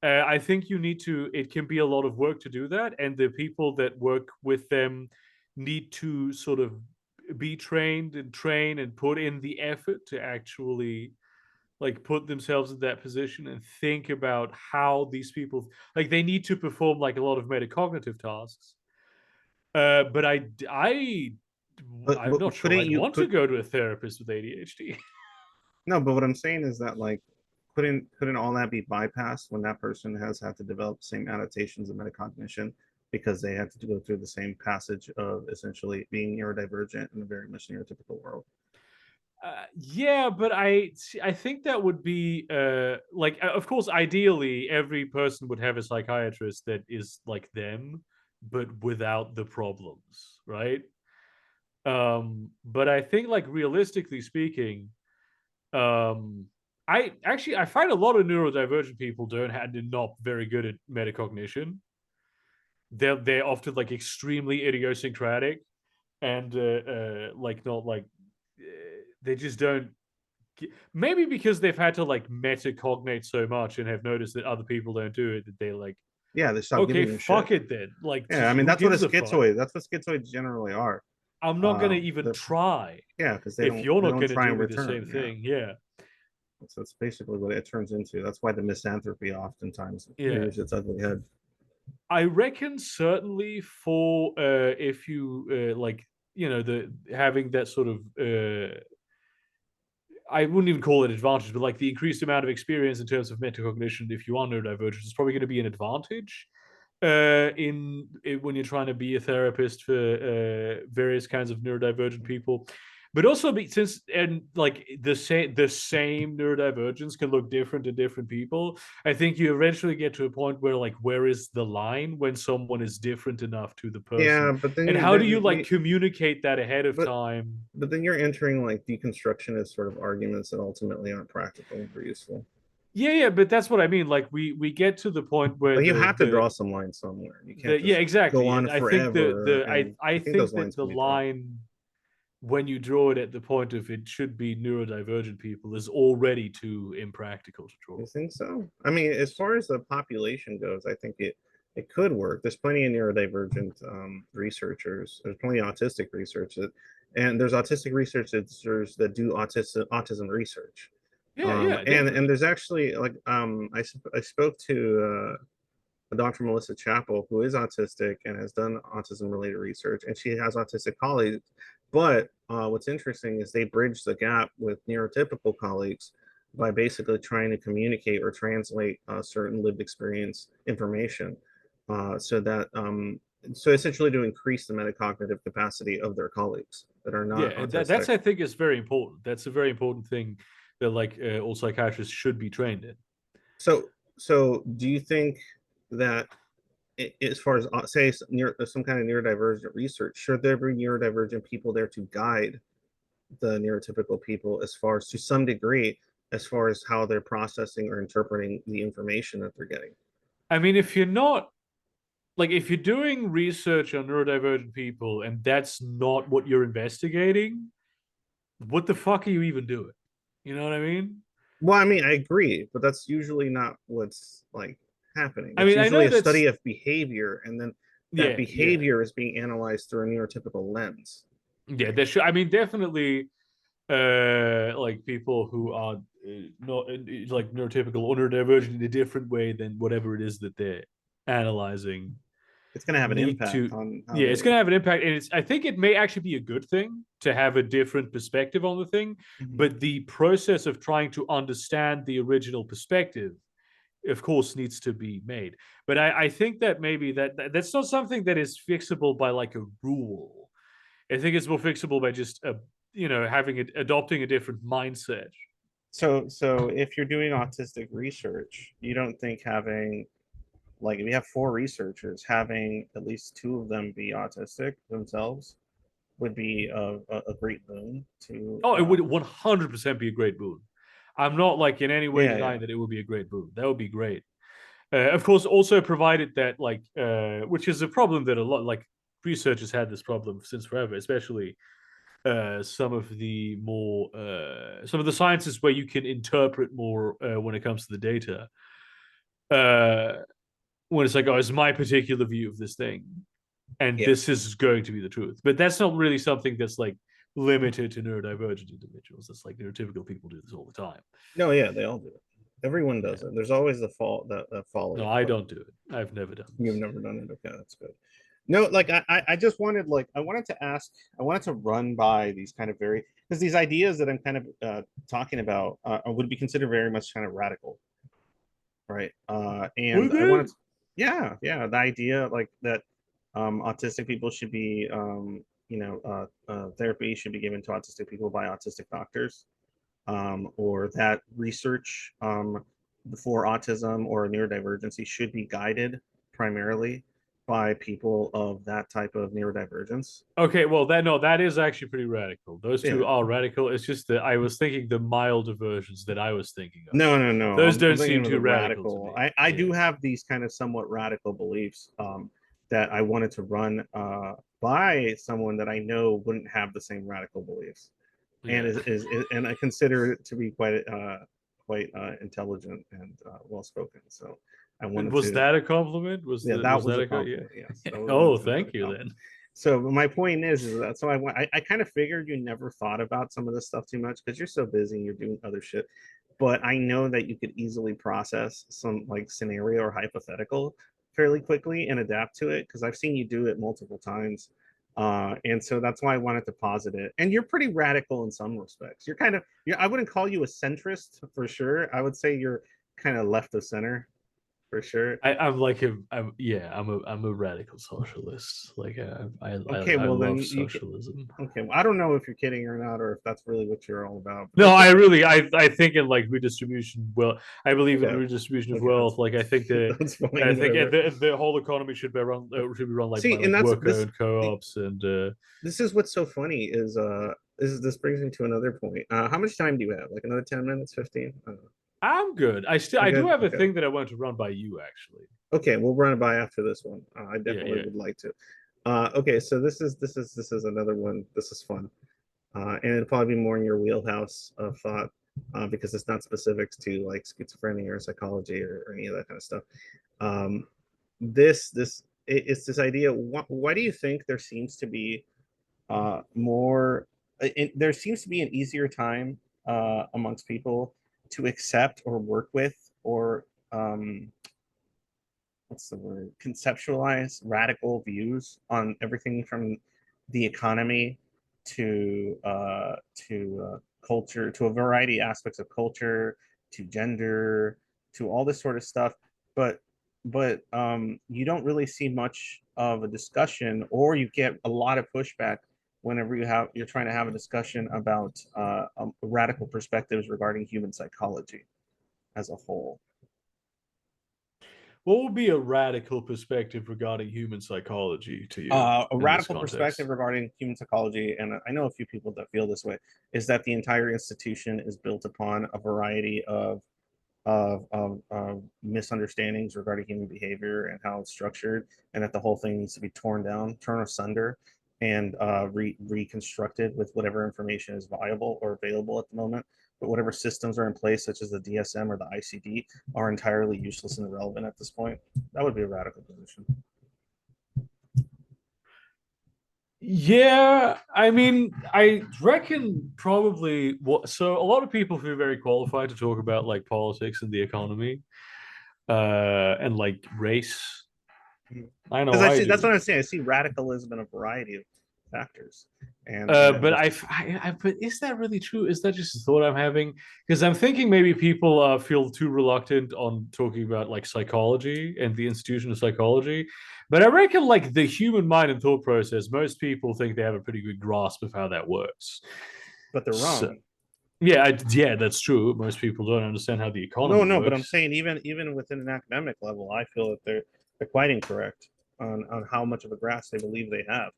I think you need to. It can be a lot of work to do that, and the people that work with them need to sort of be trained and train and put in the effort to actually like put themselves in that position and think about how these people like they need to perform like a lot of metacognitive tasks. But I'm not But sure couldn't I'd you want to could go to a therapist with ADHD. no, but what I'm saying is that like couldn't all that be bypassed when that person has had to develop the same adaptations of metacognition because they had to go through the same passage of essentially being neurodivergent in a very much neurotypical world. Yeah, but I think that would be like of course ideally every person would have a psychiatrist that is like them but without the problems, right? But I think like realistically speaking, um I find a lot of neurodivergent people don't have they're not very good at metacognition. They're often like extremely idiosyncratic and like not like they just don't maybe because they've had to like metacognate so much and have noticed that other people don't do it that they're like, Yeah, they stop okay, giving a shit. fuck it then. Like, Yeah, I mean who that's what a gives a fuck? schizoid. That's what schizoids generally are. I'm not gonna even They're try yeah, because if you're they not don't gonna try do and me the same return. Yeah, thing. Yeah, so that's basically what it turns into. That's why the misanthropy oftentimes yeah. rears its ugly head. I reckon certainly for if you like the having that sort of I wouldn't even call it advantage, but like the increased amount of experience in terms of metacognition, if you are neurodivergent, is probably going to be an advantage when you're trying to be a therapist for various kinds of neurodivergent people. But also, since and like the same neurodivergence can look different to different people, I think you eventually get to a point where like where is the line when someone is different enough to the person, Yeah, but then and you how do you then like communicate that ahead of but time? but then you're entering like deconstructionist sort of arguments that ultimately aren't practical or useful. Yeah, yeah, but that's what I mean. Like we get to the point where Like you the have to the draw some line somewhere. You can't the yeah, just go exactly. on And I think the forever. the And I I think those think that lines the can be drawn. line when you draw it at the point of it should be neurodivergent people is already too impractical to draw. You think so? I mean, as far as the population goes, I think it could work. There's plenty of neurodivergent researchers. There's plenty of autistic research and there's autistic researchers that do autism research. Yeah, yeah, And definitely. there's actually like I spoke to Dr. Melissa Chappell, who is autistic and has done autism related research, and she has autistic colleagues. But what's interesting is they bridge the gap with neurotypical colleagues by basically trying to communicate or translate certain lived experience information so that so essentially to increase the metacognitive capacity of their colleagues that are Yeah, not and that's autistic. I think is very important. That's a very important thing that like all psychiatrists should be trained in. So do you think that as far as say some kind of neurodivergent research, should there be neurodivergent people there to guide the neurotypical people as far as to some degree as far as how they're processing or interpreting the information that they're getting? I mean, if you're not like if you're doing research on neurodivergent people and that's not what you're investigating, what the fuck are you even doing? You know what I mean? Well, I mean, I agree, but that's usually not what's like happening. I It's mean, I usually know a study that's of behavior, and then that yeah, yeah, behavior is being analyzed through a neurotypical lens. yeah. There should, I mean, definitely, like people who are not like neurotypical or neurodivergent in a different way than whatever it is that they're analyzing It's going to have an need impact to. on how Yeah, it's they. going to have an impact, and it's. I think it may actually be a good thing to have a different perspective on the thing, Mhm. but the process of trying to understand the original perspective of course needs to be made, but I think that maybe that's not something that is fixable by like a rule. I think it's more fixable by just having adopting a different mindset. So if you're doing autistic research, you don't think having like if you have four researchers, having at least two of them be autistic themselves would be a great boon to Oh, it would 100% be a great boon. I'm not like in any way yeah, yeah. denying that it would be a great boon. That would be great. Of course, also provided that which is a problem that a lot like researchers had this problem since forever, especially some of the more some of the sciences where you can interpret more when it comes to the data. Uh, when it's like, oh, it's my particular view of this thing, and Yeah. this is going to be the truth. But that's not really something that's like limited to neurodivergent individuals. That's like neurotypical people do this all the time. No, yeah, they all do it. Everyone does Yeah. it. There's always the fault that No, folly, I but don't do it. I've never done you've this. never done it. Okay, that's good. No, like I just wanted like I wanted to ask, I wanted to run by these kind of very because these ideas that I'm kind of talking about would be considered very much kind of radical, right? And Would I wanted they? to, yeah, yeah, the idea like that autistic people should be therapy should be given to autistic people by autistic doctors, or that research for autism or neurodivergency should be guided primarily by people of that type of neurodivergence. Okay, well, that is actually pretty radical. Those two Yeah. are radical. It's just that I was thinking the milder versions that I was thinking of. No, no, no. Those I'm don't thinking seem of the too radical to radical. me. I Yeah, do have these kind of somewhat radical beliefs that I wanted to run by someone that I know wouldn't have the same radical beliefs, and yeah. and I consider it to be quite intelligent and well spoken. So I And wanted was to, that a compliment? yeah, that Was was that a yeah? compliment. Yes, that was Oh, intended as a thank you compliment. then. So my point is that so I kind of figured you never thought about some of this stuff too much because you're so busy and you're doing other shit. But I know that you could easily process some like scenario or hypothetical fairly quickly and adapt to it because I've seen you do it multiple times. And so that's why I wanted to posit it. And you're pretty radical in some respects. You're kind of, I wouldn't call you a centrist for sure. I would say you're kind of left of center for sure. I'm like I'm a radical socialist. Like Okay, I well then love you could, socialism. okay, well, I don't know if you're kidding or not, or if that's really what you're all about, but No, that's I okay. really I think in like redistribution. Well, I believe in Okay, redistribution of okay, wealth. Like that's I fine, think whatever. the whole economy should be run See, like and that's worker owned co-ops and this is what's so funny is this brings me to another point. How much time do you have? Like another 10 minutes, 15? I'm good. You're I do good? have a Okay. thing that I want to run by you actually. Okay, we'll run it by after this one. I Yeah, definitely yeah. would like to. Okay, so this is another one. This is fun. And it'll probably be more in your wheelhouse of thought, because it's not specifics to like schizophrenia or psychology or any of that kind of stuff. Um, it's this idea. Why do you think there seems to be more there seems to be an easier time amongst people to accept or work with or what's the word, conceptualize radical views on everything from the economy to culture, to a variety of aspects of culture, to gender, to all this sort of stuff. But you don't really see much of a discussion, or you get a lot of pushback whenever you're trying to have a discussion about radical perspectives regarding human psychology as a whole. What would be a radical perspective regarding human psychology to you A in this radical perspective context? regarding human psychology, and I know a few people that feel this way, is that the entire institution is built upon a variety of misunderstandings regarding human behavior and how it's structured, and that the whole thing needs to be torn down, torn asunder, and reconstructed with whatever information is viable or available at the moment. But whatever systems are in place, such as the DSM or the ICD, are entirely useless and irrelevant at this point. That would be a radical position. Yeah, I mean, I reckon probably what so a lot of people feel very qualified to talk about like politics and the economy, and like race. I know Because I I see that's do. what I'm saying. I see radicalism in a variety of factors, and But it's just but is that really true? Is that just a thought I'm having? Because I'm thinking maybe people feel too reluctant on talking about like psychology and the institution of psychology. But I reckon like the human mind and thought process, most people think they have a pretty good grasp of how that works. but they're So, wrong. yeah, that's true. Most people don't understand how the No, economy no, but I'm works. saying even within an academic level, I feel that they're quite incorrect on how much of a grasp they believe they have.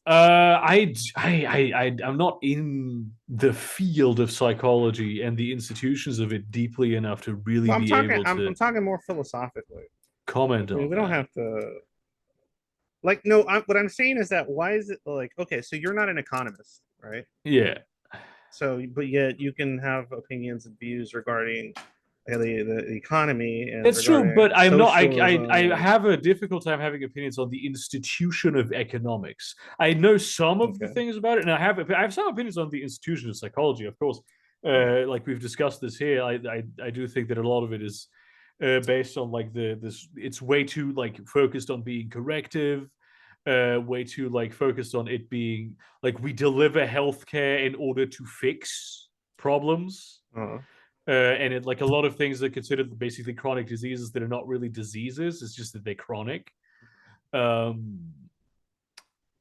I'm not in the field of psychology and the institutions of it deeply enough to really Well, be able I'm to talking more philosophically. comment I mean, on we don't that. have to. Like, no, what I'm saying is that why is it like, okay, so you're not an economist, right? Yeah, So, but yet you can have opinions and views regarding the economy and that's true, regarding but I'm not. I socialism. have a difficult time having opinions on the institution of economics. I know some of the Okay. things about it, and I have some opinions on the institution of psychology, of course. Yeah. Like we've discussed this here, I do think that a lot of it is based on like this. It's way too like focused on being corrective, way too like focused on it being like we deliver healthcare in order to fix problems. Uh, And it like a lot of things are considered basically chronic diseases that are not really diseases. It's just that they're chronic. Um,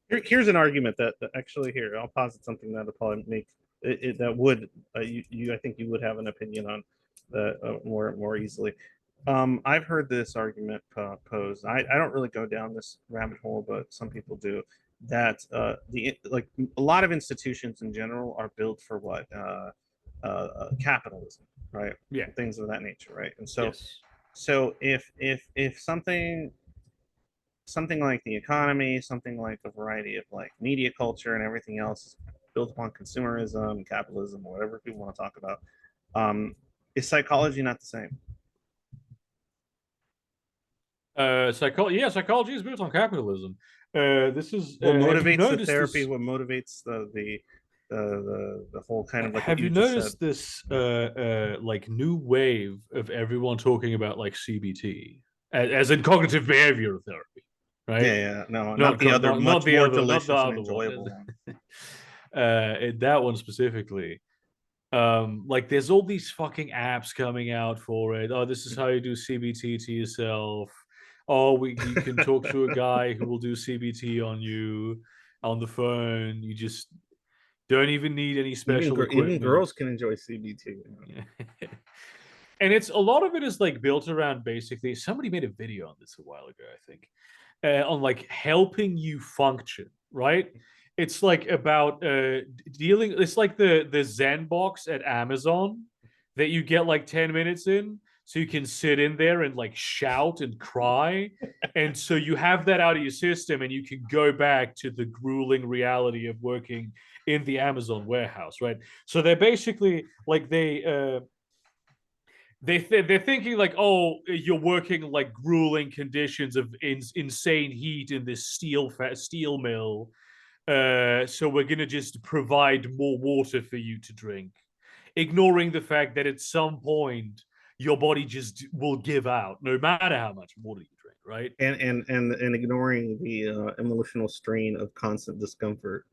here's an argument that actually here I'll posit something that'll probably make that would you I think you would have an opinion on that more easily. I've heard this argument posed. I don't really go down this rabbit hole, but some people do. That the like a lot of institutions in general are built for what capitalism, right? yeah. Things of that nature, right? And so Yes. if something like the economy, something like the variety of like media culture and everything else is built upon consumerism, capitalism, or whatever people want to talk about. Is psychology not the same? Yeah, psychology is built on capitalism. This is. What Have you motivates the noticed therapy? this? What motivates the whole kind of like what Have you you just said? noticed this? Like new wave of everyone talking about like CBT as in cognitive behavioral therapy, Yeah, right? yeah, no, not the other, Not much the more other, not the delicious and other one. enjoyable one. That one specifically. Like there's all these fucking apps coming out for it. Oh, this is how you do CBT to yourself. Oh, you can talk to a guy who will do CBT on you on the phone. You just don't even need any special Even equipment. girls can enjoy CBT. And it's a lot of it is like built around basically somebody made a video on this a while ago, I think, on like helping you function, right? It's like about dealing. It's like the Zen box at Amazon that you get like 10 minutes in, so you can sit in there and like shout and cry, and so you have that out of your system, and you can go back to the grueling reality of working in the Amazon warehouse, right? So they're basically like they're thinking like, oh, you're working like grueling conditions of insane heat in this steel mill, so we're gonna just provide more water for you to drink, ignoring the fact that at some point your body just will give out, no matter how much water you drink, right? And ignoring the emotional strain of constant discomfort.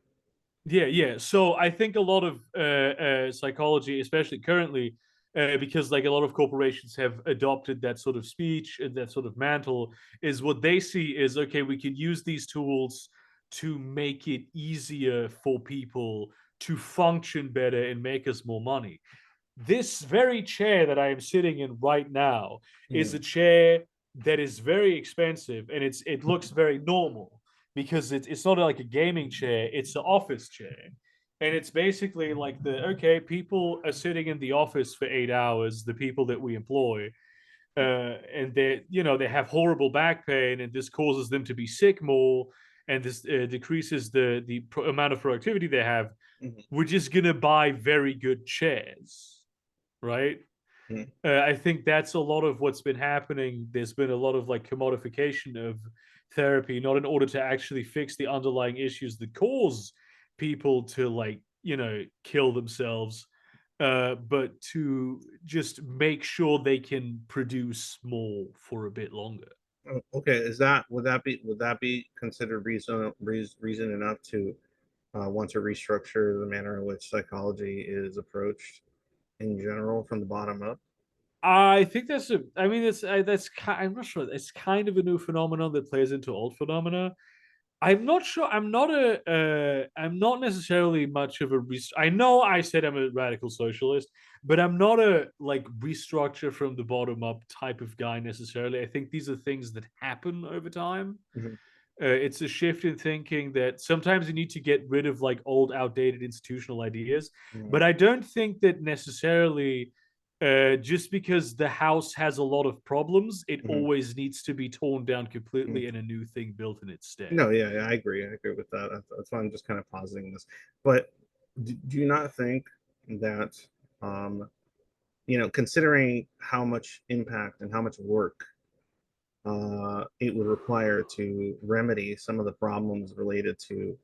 Yeah, yeah. So I think a lot of psychology, especially currently, because like a lot of corporations have adopted that sort of speech and that sort of mantle, is what they see is okay, we can use these tools to make it easier for people to function better and make us more money. This very chair that I am sitting in right now is Mm. a chair that is very expensive and it looks very normal because it's not like a gaming chair, it's an office chair. And it's basically like the okay, people are sitting in the office for 8 hours, the people that we employ, and they have horrible back pain, and this causes them to be sick more, and this decreases the amount of productivity they have. Mhm. We're just gonna buy very good chairs, right? Mhm. I think that's a lot of what's been happening. There's been a lot of like commodification of therapy, not in order to actually fix the underlying issues that cause people to like, kill themselves, but to just make sure they can produce more for a bit longer. Okay, is that would that be considered reason enough to want to restructure the manner in which psychology is approached in general from the bottom up? I think I mean, I'm not sure. It's kind of a new phenomenon that plays into old phenomena. I'm not sure. I'm not necessarily much of a. I know I said I'm a radical socialist, but I'm not a like restructure from the bottom up type of guy necessarily. I think these are things that happen over time. Mhm. It's a shift in thinking that sometimes you need to get rid of like old, outdated institutional ideas, Mhm. but I don't think that necessarily just because the house has a lot of problems, it Mhm. always needs to be torn down completely and a new thing built in its stead. No, yeah, yeah, I agree. I agree with that. That's why I'm just kind of positing this. But do you not think that, um, considering how much impact and how much work it would require to remedy some of the problems related to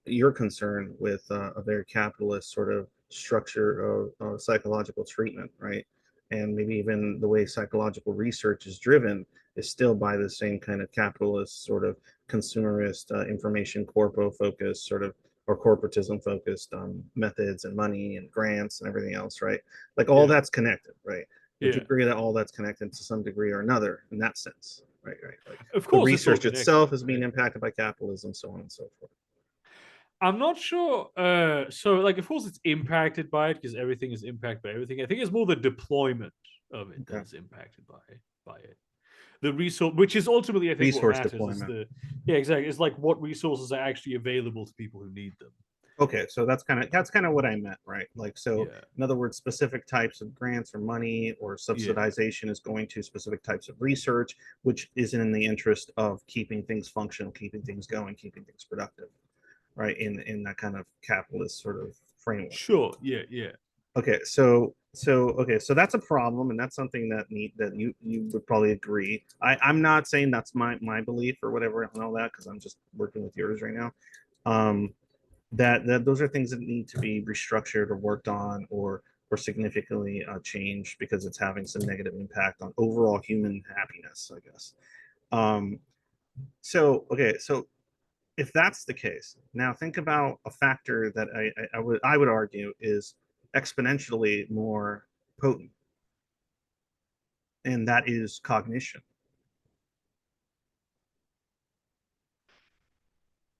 your concern with a very capitalist sort of structure of psychological treatment, right? And maybe even the way psychological research is driven is still by the same kind of capitalist sort of consumerist information corpo focused sort of or corporatism focused methods and money and grants and everything else, right? Like all Yeah, that's connected, right? Would you yeah. agree that all that's connected to some degree or another in that sense? Right, right. Like Of the course, it's all research connected, itself is being right? impacted by capitalism, so on and so forth. I'm not sure. So like, of course, it's impacted by it because everything is impacted by everything. I think it's more the deployment of it that Okay. is impacted by it. The resource, which is ultimately, I think, what Resource matters is deployment. yeah, exactly. It's like what resources are actually available to people who need them. Okay, so that's kind of what I meant, right? Like, so Yeah, in other words, specific types of grants or money or yeah, subsidization is going to specific types of research, which is in the interest of keeping things functional, keeping things going, keeping things productive, right? In that kind of capitalist sort of framework. sure, yeah, yeah, Okay, so that's a problem, and that's something that you would probably agree. I'm not saying that's my belief or whatever and all that because I'm just working with yours right now. Um, that those are things that need to be restructured or worked on or significantly changed because it's having some negative impact on overall human happiness, I guess. Um, so okay, so if that's the case, now think about a factor that I would argue is exponentially more potent, and that is cognition.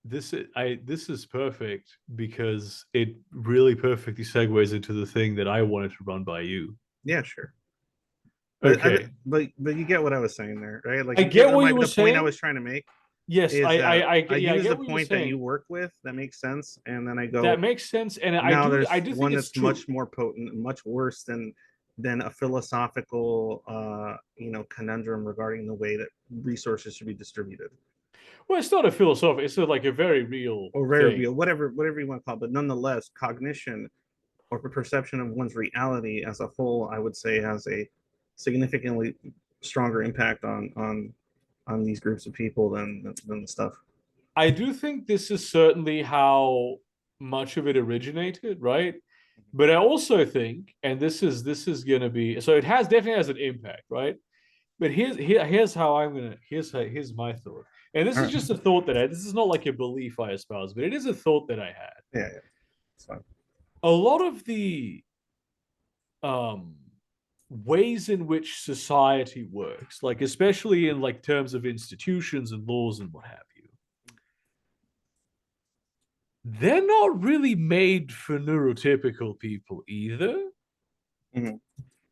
this is perfect because it really perfectly segues into the thing that I wanted to run by you. Yeah, sure. But I Okay, but you get what I was saying there, right? Like I you get get what you were the point I saying. was trying to make Yes, is that I yeah, I use the get what you were point that you saying. work with that makes sense, and then I That go, makes sense, and now I there's do think one it's that's true. much more potent and much worse than a philosophical conundrum regarding the way that resources should be distributed Well, it's not a philosophy; it's like a very real or very thing. real, whatever you want to call it. But nonetheless, cognition or perception of one's reality as a whole, I would say, has a significantly stronger impact on these groups of people than the stuff. I do think this is certainly how much of it originated, right? But I also think, and this is gonna be so it has definitely has an impact, right? But here's how I'm gonna here's my thought, and this All is right. just a thought that this is not like a belief I espouse, but it is a thought that I had. Yeah, yeah, it's fine. A lot of the um ways in which society works, like especially in like terms of institutions and laws and what have you, they're not really made for neurotypical people either. Mhm.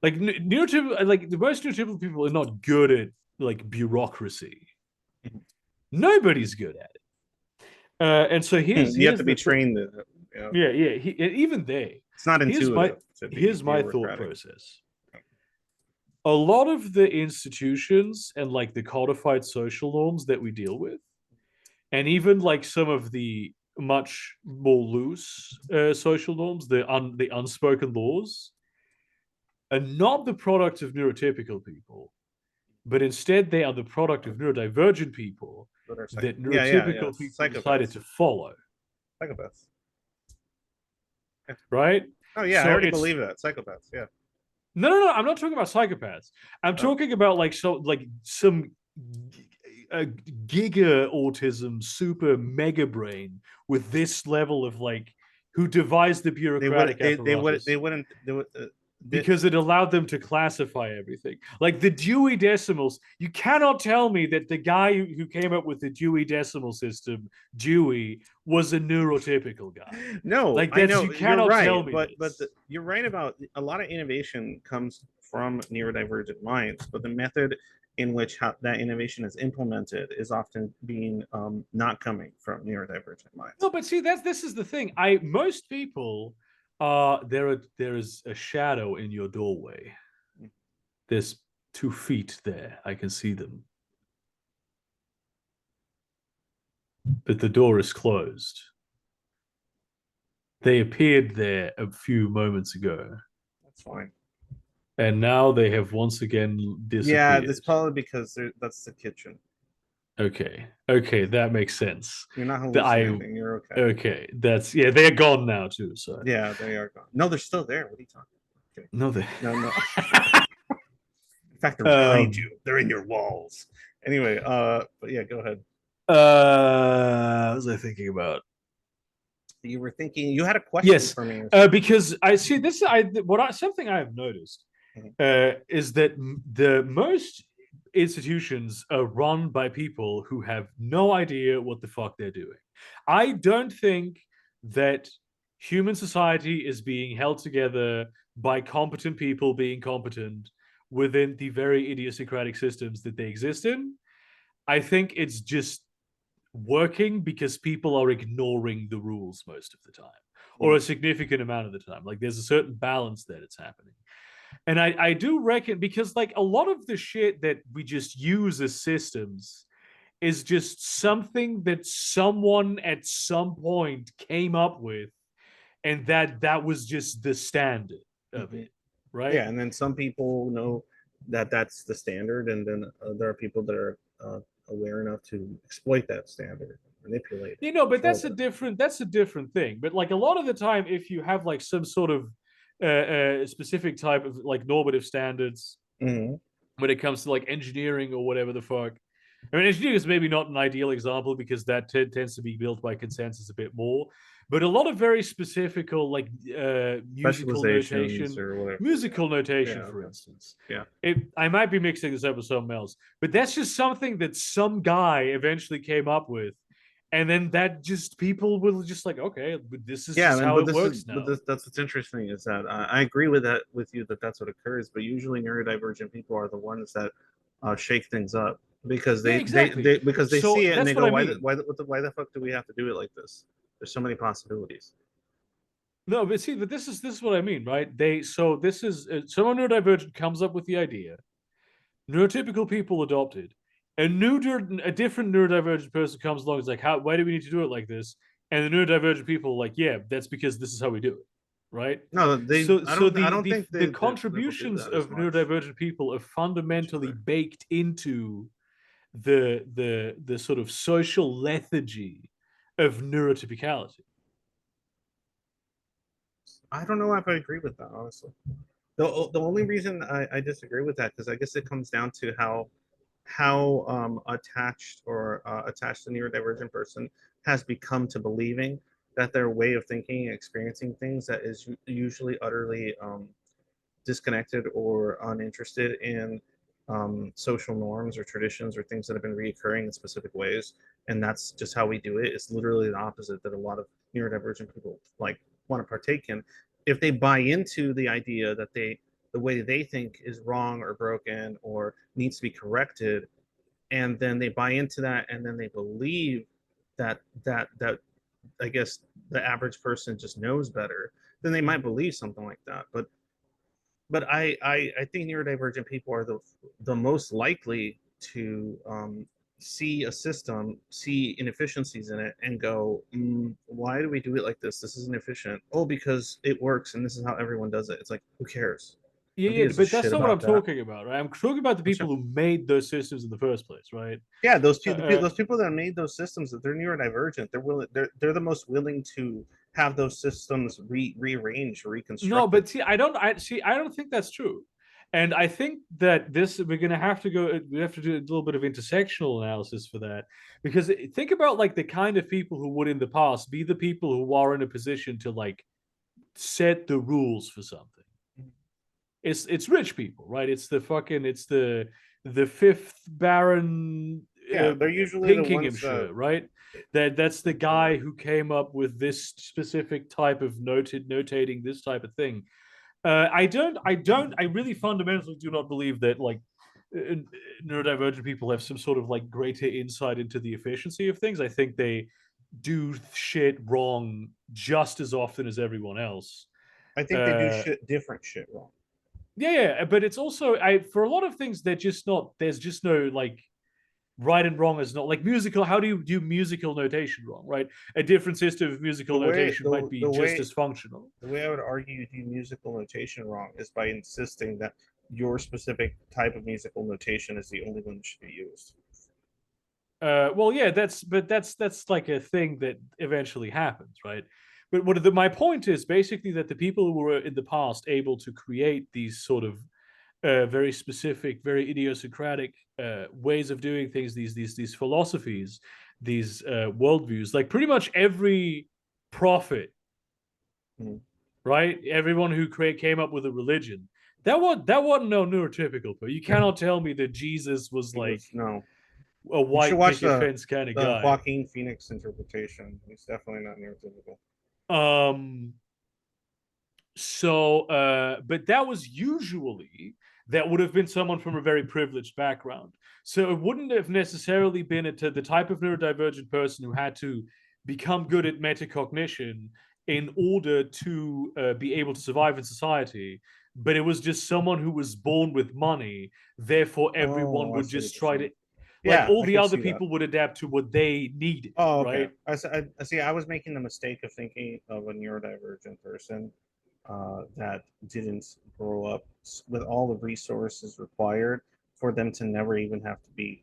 Like neurotypical, like the most neurotypical people are not good at like bureaucracy. Mhm. Nobody's good at it. And so You have here's to be the thing. trained. Yeah, yeah. Even they. It's not Here's my intuitive to be here's my thought bureaucratic. process. A lot of the institutions and like the codified social norms that we deal with, and even like some of the much more loose social norms, the unspoken laws, are not the product of neurotypical people, but instead they are the product of neurodivergent people What are that yeah, yeah, yeah. neurotypical people decided Psychopaths. to follow, Psychopaths. Yeah. right? Oh yeah, I So already it's believe that. Psychopaths. Yeah. no, no, no. I'm not talking about psychopaths. I'm Oh. talking about like some giga autism, super mega brain with this level of like who devised the They would bureaucratic they apparatus wouldn't they would because it allowed them to classify everything. Like the Dewey Decimals, you cannot tell me that the guy who came up with the Dewey Decimal System, Dewey, was a neurotypical guy. No, Like I that's know you you're cannot right, tell me but this. you're right about a lot of innovation comes from neurodivergent minds, but the method in which that innovation is implemented is often being not coming from neurodivergent minds. No, but see, this is the thing. Most people there is a shadow in your doorway. There's 2 feet there. I can see them. But the door is closed. They appeared there a few moments ago, That's fine. and now they have once again Yeah, disappeared. that's probably because that's the kitchen. Okay, okay, that makes sense. You're not The, I hallucinating. You're okay. okay, that's yeah, they're gone now too. So Yeah, they are gone. No, they're still there. What are you talking about? Okay. no, they. No, no. In fact, they're behind um, you. They're in your walls. Anyway, but yeah, go ahead. what was I thinking about? You were thinking you had a question Yes, for me or something. because I see this. Something I have noticed Mhm. is that the most institutions are run by people who have no idea what the fuck they're doing. I don't think that human society is being held together by competent people being competent within the very idiosyncratic systems that they exist in. I think it's just working because people are ignoring the rules most of the time, or a Mhm. significant amount of the time. Like there's a certain balance that it's happening. And I do reckon because like a lot of the shit that we just use as systems is just something that someone at some point came up with, and that was just the standard of Mhm. it, right? Yeah, and then some people know that that's the standard, and then there are people that are aware enough to exploit that standard, manipulate it, But control that's a different thing. But like a lot of the time, if you have like some sort of specific type of like normative standards it. when it comes to like engineering or whatever the fuck. I mean, engineering is maybe not an ideal example because that tends to be built by consensus a bit more. But a lot of very specific or like Specializations or whatever. musical Yeah. notation, Yeah. for Okay. instance. Yeah. I might be mixing this up with something else, but that's just something that some guy eventually came up with, and then that just people will just like, okay, but this is Yeah, just and how but it this is works but now. that's what's interesting is that I agree with that with you that that's what occurs, but usually neurodivergent people are the ones that shake things up because Yeah, exactly. they see So it and they that's what go I mean. why the fuck do we have to do it like this? There's so many possibilities. No, but see, but this is what I mean, right? This is someone neurodivergent comes up with the idea. Neurotypical people adopt it. A different neurodivergent person comes along. Is like, how? Why do we need to do it like this? And the neurodivergent people are like, yeah, that's because this is how we do it, right? No, So I the don't the think the they will do contributions that as of much neurodivergent people are to each fundamentally other. baked into the sort of social lethargy of neurotypicality. I don't know if I agree with that, honestly. The only reason I disagree with that because I guess it comes down to how attached the neurodivergent person has become to believing that their way of thinking and experiencing things that is usually utterly disconnected or uninterested in social norms or traditions or things that have been reoccurring in specific ways, and that's just how we do it. It's literally the opposite that a lot of neurodivergent people like want to partake in. If they buy into the idea that the way they think is wrong or broken or needs to be corrected, and then they buy into that, and then they believe that I guess the average person just knows better, then they might believe something like that. But I think neurodivergent people are the most likely to see a system, see inefficiencies in it, and go, why do we do it like this? This isn't efficient. Oh, because it works, and this is how everyone does it. It's like, who cares? Yeah, Nobody yeah, gives a but that's shit not what I'm about that. talking about, right? I'm talking about the people who made those systems in the first place, right? Yeah, Uh, those people that made those systems, that they're neurodivergent, they're the most willing to have those systems rearranged, no, reconstructed. but see, I don't think that's true, and I think that this we're gonna have to go. We have to do a little bit of intersectional analysis for that, because think about like the kind of people who would in the past be the people who are in a position to like set the rules for something. It's rich people, right? It's the fifth Baron Yeah, they're usually the ones that Pinkinghamshire, right? That's the yeah. guy who came up with this specific type of notating this type of thing. I really fundamentally do not believe that like uh, neurodivergent people have some sort of like greater insight into the efficiency of things. I think they do shit wrong just as often as everyone else. I think they do Uh, different shit wrong. yeah, but it's also I for a lot of things they're just not. There's just no like right and wrong is not like musical. How do you do musical notation wrong? Right, a different system of musical The way notation might be the just way as functional. the way I would argue you do musical notation wrong is by insisting that your specific type of musical notation is the only one that should be used. Well, yeah, that's like a thing that eventually happens, right? But my point is basically that the people who were in the past able to create these sort of very specific, very idiosyncratic ways of doing things, these philosophies, these worldviews, like pretty much every prophet, Mhm. right? Everyone who came up with a religion. That wasn't no neurotypical, but you cannot tell me that Jesus was It like was no. a You should white watch picket fence kind of the guy. Joaquin Phoenix interpretation. He's definitely not neurotypical. Um, but that was usually that would have been someone from a very privileged background. So it wouldn't have necessarily been the type of neurodivergent person who had to become good at metacognition in order to be able to survive in society. But it was just someone who was born with money. Therefore, everyone Oh, I would see what just you're try saying. to, like Yeah, all I the can other see that. people would adapt to what they needed, Oh, okay. right? I see. I was making the mistake of thinking of a neurodivergent person that didn't grow up with all the resources required for them to never even have to be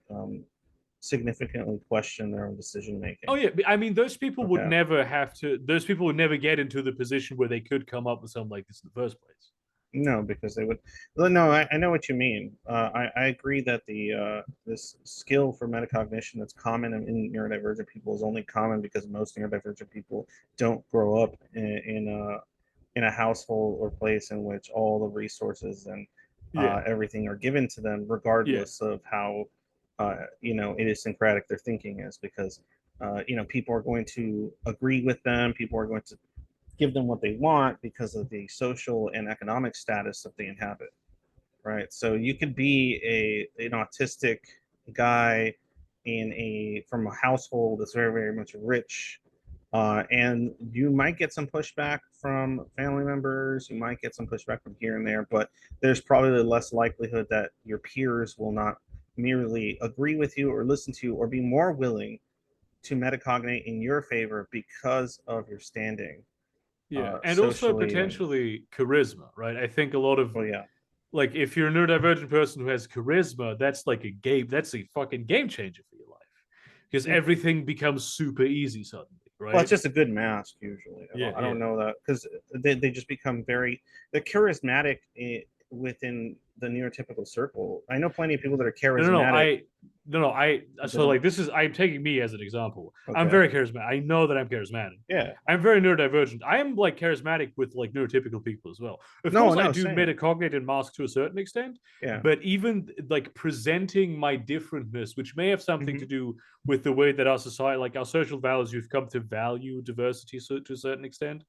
significantly question their own decision Oh making. yeah, I mean, those people would Okay. never have to. Those people would never get into the position where they could come up with something like this in the first place. No, because they would. Well, no, I know what you mean. I agree that the this skill for metacognition that's common in neurodivergent people is only common because most neurodivergent people don't grow up in a household or place in which all the resources and Yeah, everything are given to them, yeah, regardless of how idiosyncratic their thinking is. Because people are going to agree with them. People are going to give them what they want because of the social and economic status that they inhabit, right? So you could be an autistic guy in a from a household that's very much rich, and you might get some pushback from family members. You might get some pushback from here and there, but there's probably less likelihood that your peers will not merely agree with you or listen to you or be more willing to metacognate in your favor because of your standing yeah, and also socially and potentially charisma, right? I think a lot of well, yeah. like if you're a neurodivergent person who has charisma, that's like a game. That's a fucking game changer for your life because Mm. everything becomes super easy suddenly, Well, it's right? just a good mask usually. I Yeah, don't, I yeah. don't know that because they just become they're charismatic within the neurotypical circle. I know plenty of people that are No, no, no. charismatic, I but they so don't. like this is I'm taking me as an example. I'm Okay. very charismatic. I know that I'm charismatic. Yeah. I'm very neurodivergent. I am like charismatic with like neurotypical people as well. Of No, course, I no, do same. metacognate and mask to a certain extent, Yeah. but even like presenting my differentness, which may have something Hmm. to do with the way that our society, like our social values, you've come to value diversity to a certain extent.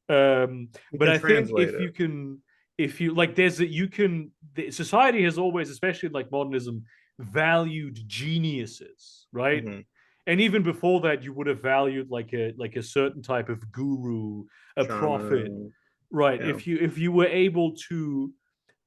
You But can I think translate if it. you can, if you like, there's a you can. Society has always, especially like modernism, valued geniuses, right? Hmm. And even before that, you would have valued like a certain type of guru, a prophet, Shaman. right? Yeah. If you were able to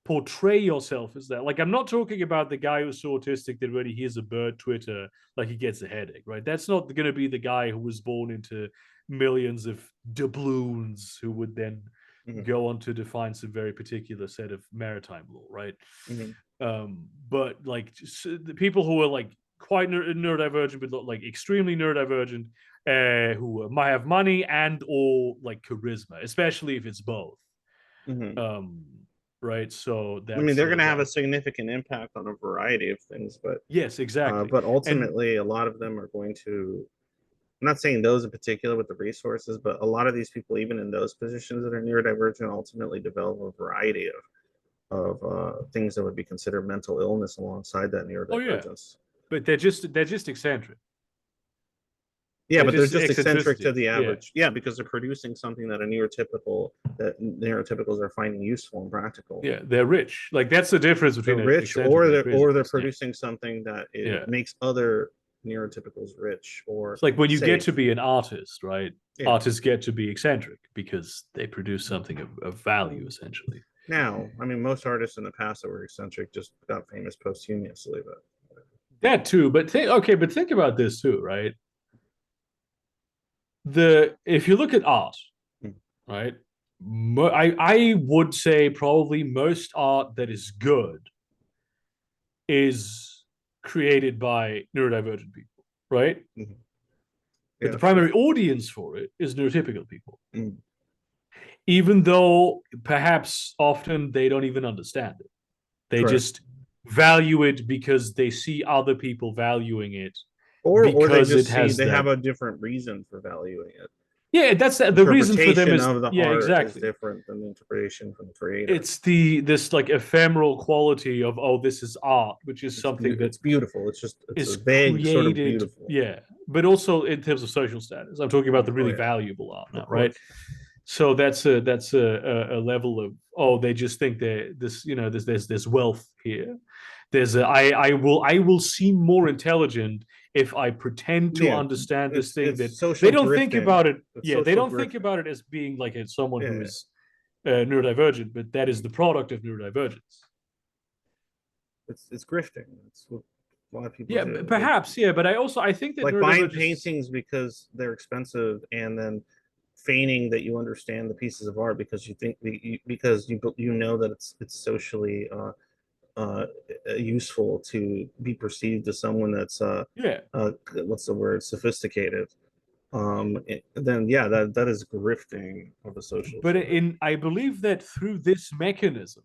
portray yourself as that. Like I'm not talking about the guy who's so autistic that when he hears a bird twitter, like he gets a headache, right? That's not going to be the guy who was born into millions of doubloons who would then Hmm. go on to define some very particular set of maritime law, right? Hmm. But like the people who are like quite neurodivergent, but not like extremely neurodivergent, who might have money and or like charisma, especially if it's both. Hmm. Um, right. So I mean, that's they're going to have a that. significant impact on a variety of things, Yes, exactly. but And ultimately, a lot of them are going to. I'm not saying those in particular with the resources, but a lot of these people, even in those positions that are neurodivergent, ultimately develop a variety of things that would be considered mental illness alongside that oh yeah, neurodivergence. but they're just eccentric. Yeah, They're but they're just just eccentric to eccentricities. the Yeah, average. Yeah, because they're producing something that neurotypicals are finding useful and practical. yeah. They're rich. Like that's the difference They're between an rich, eccentric and a crazy or they're person. Yeah, producing something that yeah. makes other neurotypicals rich or It's like when you get to safe. be an artist, right? Yeah. Artists get to be eccentric because they produce something of value, essentially. Now, I mean, most artists in the past that were eccentric just got famous posthumously, but That too, but think about this too, right? The If you look at art, mm, right? I would say probably most art that is good is created by neurodivergent people, right? mhm. But the Yeah, sure. primary audience for it is neurotypical people, Mm, even though perhaps often they don't even understand it. They correct. just value it because they see other people valuing it Or they because it just see has they have that. a different reason for valuing it. Yeah, that's the reason for them Interpretation is, of the yeah, art is exactly. different than the interpretation from the creator. It's this like ephemeral quality of, oh, this is art, which is something that It's beautiful. It's just it's a is vague sort of created, beautiful. yeah, but also in terms of social status. I'm talking about the Oh really yeah, valuable art of now, right? course. So that's a level of, oh, they just think that this, there's wealth here. I will seem more intelligent if I pretend to Yeah, understand this thing that it's they social don't think grifting. about it. It's Yeah, they social don't think grifting. about it as being like it's someone who Yeah. is neurodivergent, but that is Mm. the product of neurodivergence. It's grifting. It's what a lot of people Yeah, do. They perhaps, yeah, but I think that like buying neurodivergence is, paintings because they're expensive, and then feigning that you understand the pieces of art because you think because you know that it's socially uh, useful to be perceived as someone that's yeah. what's the word, sophisticated. Then yeah, that is grifting of a social But sort. I believe that through this mechanism,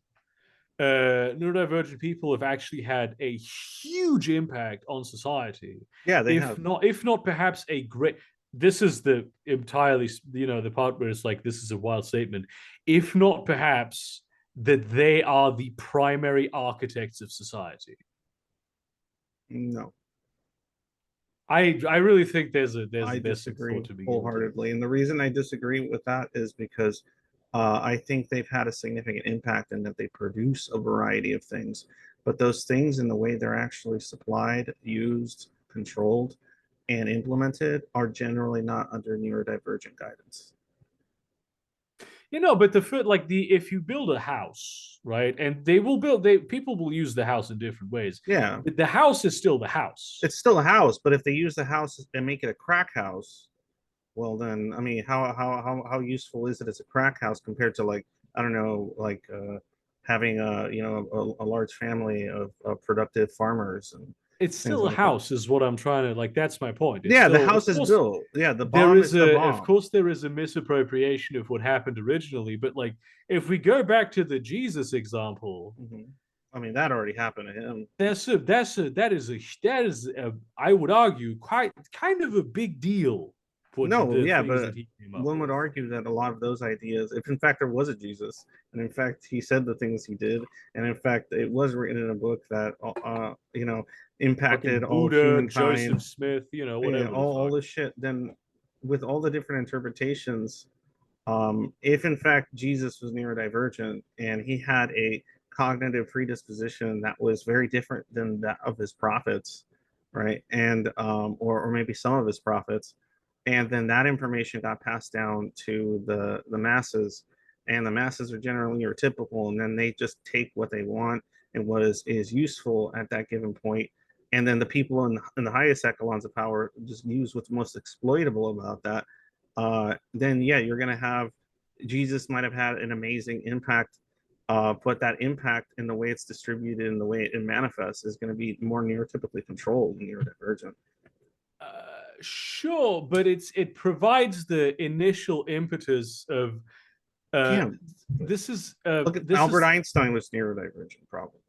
neurodivergent people have actually had a huge impact on society. Yeah, they have. If not perhaps a great. This is the entirely, the part where it's like this is a wild statement. If not perhaps that they are the primary architects of society. No, I really think I there's some thought disagree to be given to that. wholeheartedly. And the reason I disagree with that is because I think they've had a significant impact in that they produce a variety of things. But those things and the way they're actually supplied, used, controlled, and implemented are generally not under neurodivergent guidance. But the if you build a house, right, and they people will use the house in different ways. Yeah, The house is still the house. it's still a house, but if they use the house and make it a crack house, well then, I mean, how useful is it as a crack house compared to, like, I don't know, like having a large family of productive farmers and It's things still a like that. house, is what I'm trying to like. That's my point. It's Yeah, the still, of house is course, built. Yeah, the there bomb is is the a, of bomb. course, there is a misappropriation of what happened originally. But like, if we go back to the Jesus example, Hmm. I mean, that already happened to him. that is I would argue quite kind of a big deal for No, the yeah, things but that he came up one would with. argue that a lot of those ideas, if in fact there was a Jesus, and in fact he said the things he did, and in fact it was written in a book that Fucking impacted all of Buddha, Joseph humankind, Smith, yeah, whatever the all fuck. this shit, then with all the different interpretations, if in fact Jesus was neurodivergent and he had a cognitive predisposition that was very different than that of his prophets, right? And or maybe some of his prophets, and then that information got passed down to the masses, and the masses are generally neurotypical, and then they just take what they want and what is useful at that given point, and then the people in the highest echelons of power just use what's most exploitable about that. Then yeah, you're going to have Jesus might have had an amazing impact, but that impact and the way it's distributed and the way it manifests is going to be more neurotypically controlled and neurodivergent. Sure, but it provides the initial impetus of uh, Yeah, look at this Albert is Einstein was neurodivergent, probably.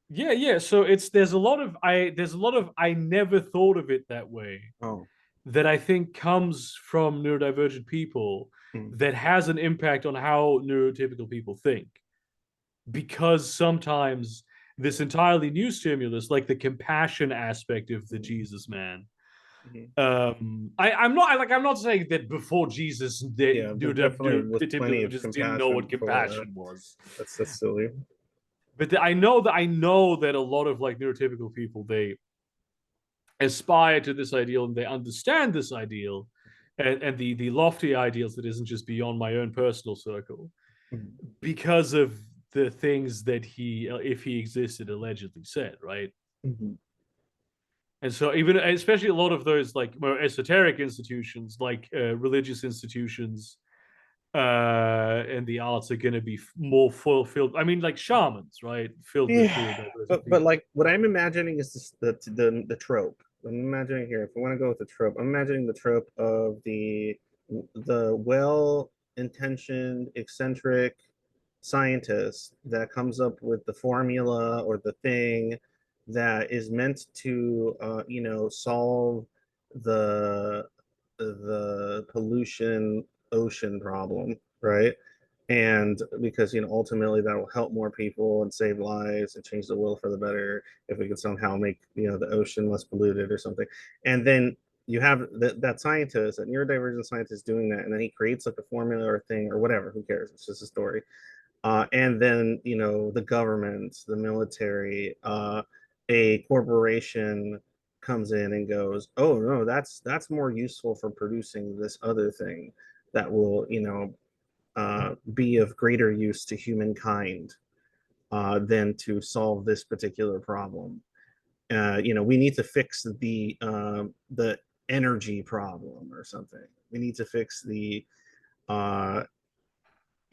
yeah, yeah. So there's a lot of I never thought of it that way, Oh, that I think comes from neurodivergent people, mm, that has an impact on how neurotypical people think, because sometimes this entirely new stimulus, like the compassion aspect of the mm, Jesus man. mm. I'm not saying that before Jesus the Yeah, there definitely was plenty neurotypical of just didn't know compassion what before that. compassion was. That's silly. But I know that a lot of like neurotypical people, they aspire to this ideal and they understand this ideal, and the lofty ideals that isn't just beyond my own personal circle, Mm. because of the things that he, if he existed, allegedly said, right? Mhm. And so even especially a lot of those like more esoteric institutions, like religious institutions, and the arts are going to be more fulfilled. I mean, like shamans, right? Filled with Yeah, neurodivergent but people. like what I'm imagining is this, the trope. I'm imagining here. If I want to go with the trope, I'm imagining the trope of the well-intentioned, eccentric scientist that comes up with the formula or the thing that is meant to, solve the the pollution ocean problem, right? And because ultimately that will help more people and save lives and change the world for the better if we can somehow make the ocean less polluted or something. And then you have that scientist, that neurodivergent scientist, doing that, and then he creates like a formula or thing or whatever. Who cares? It's just a story. And then the government, the military, a corporation comes in and goes, oh no, that's more useful for producing this other thing that will be of greater use to humankind than to solve this particular problem. We need to fix the energy problem or something. We need to fix the uh,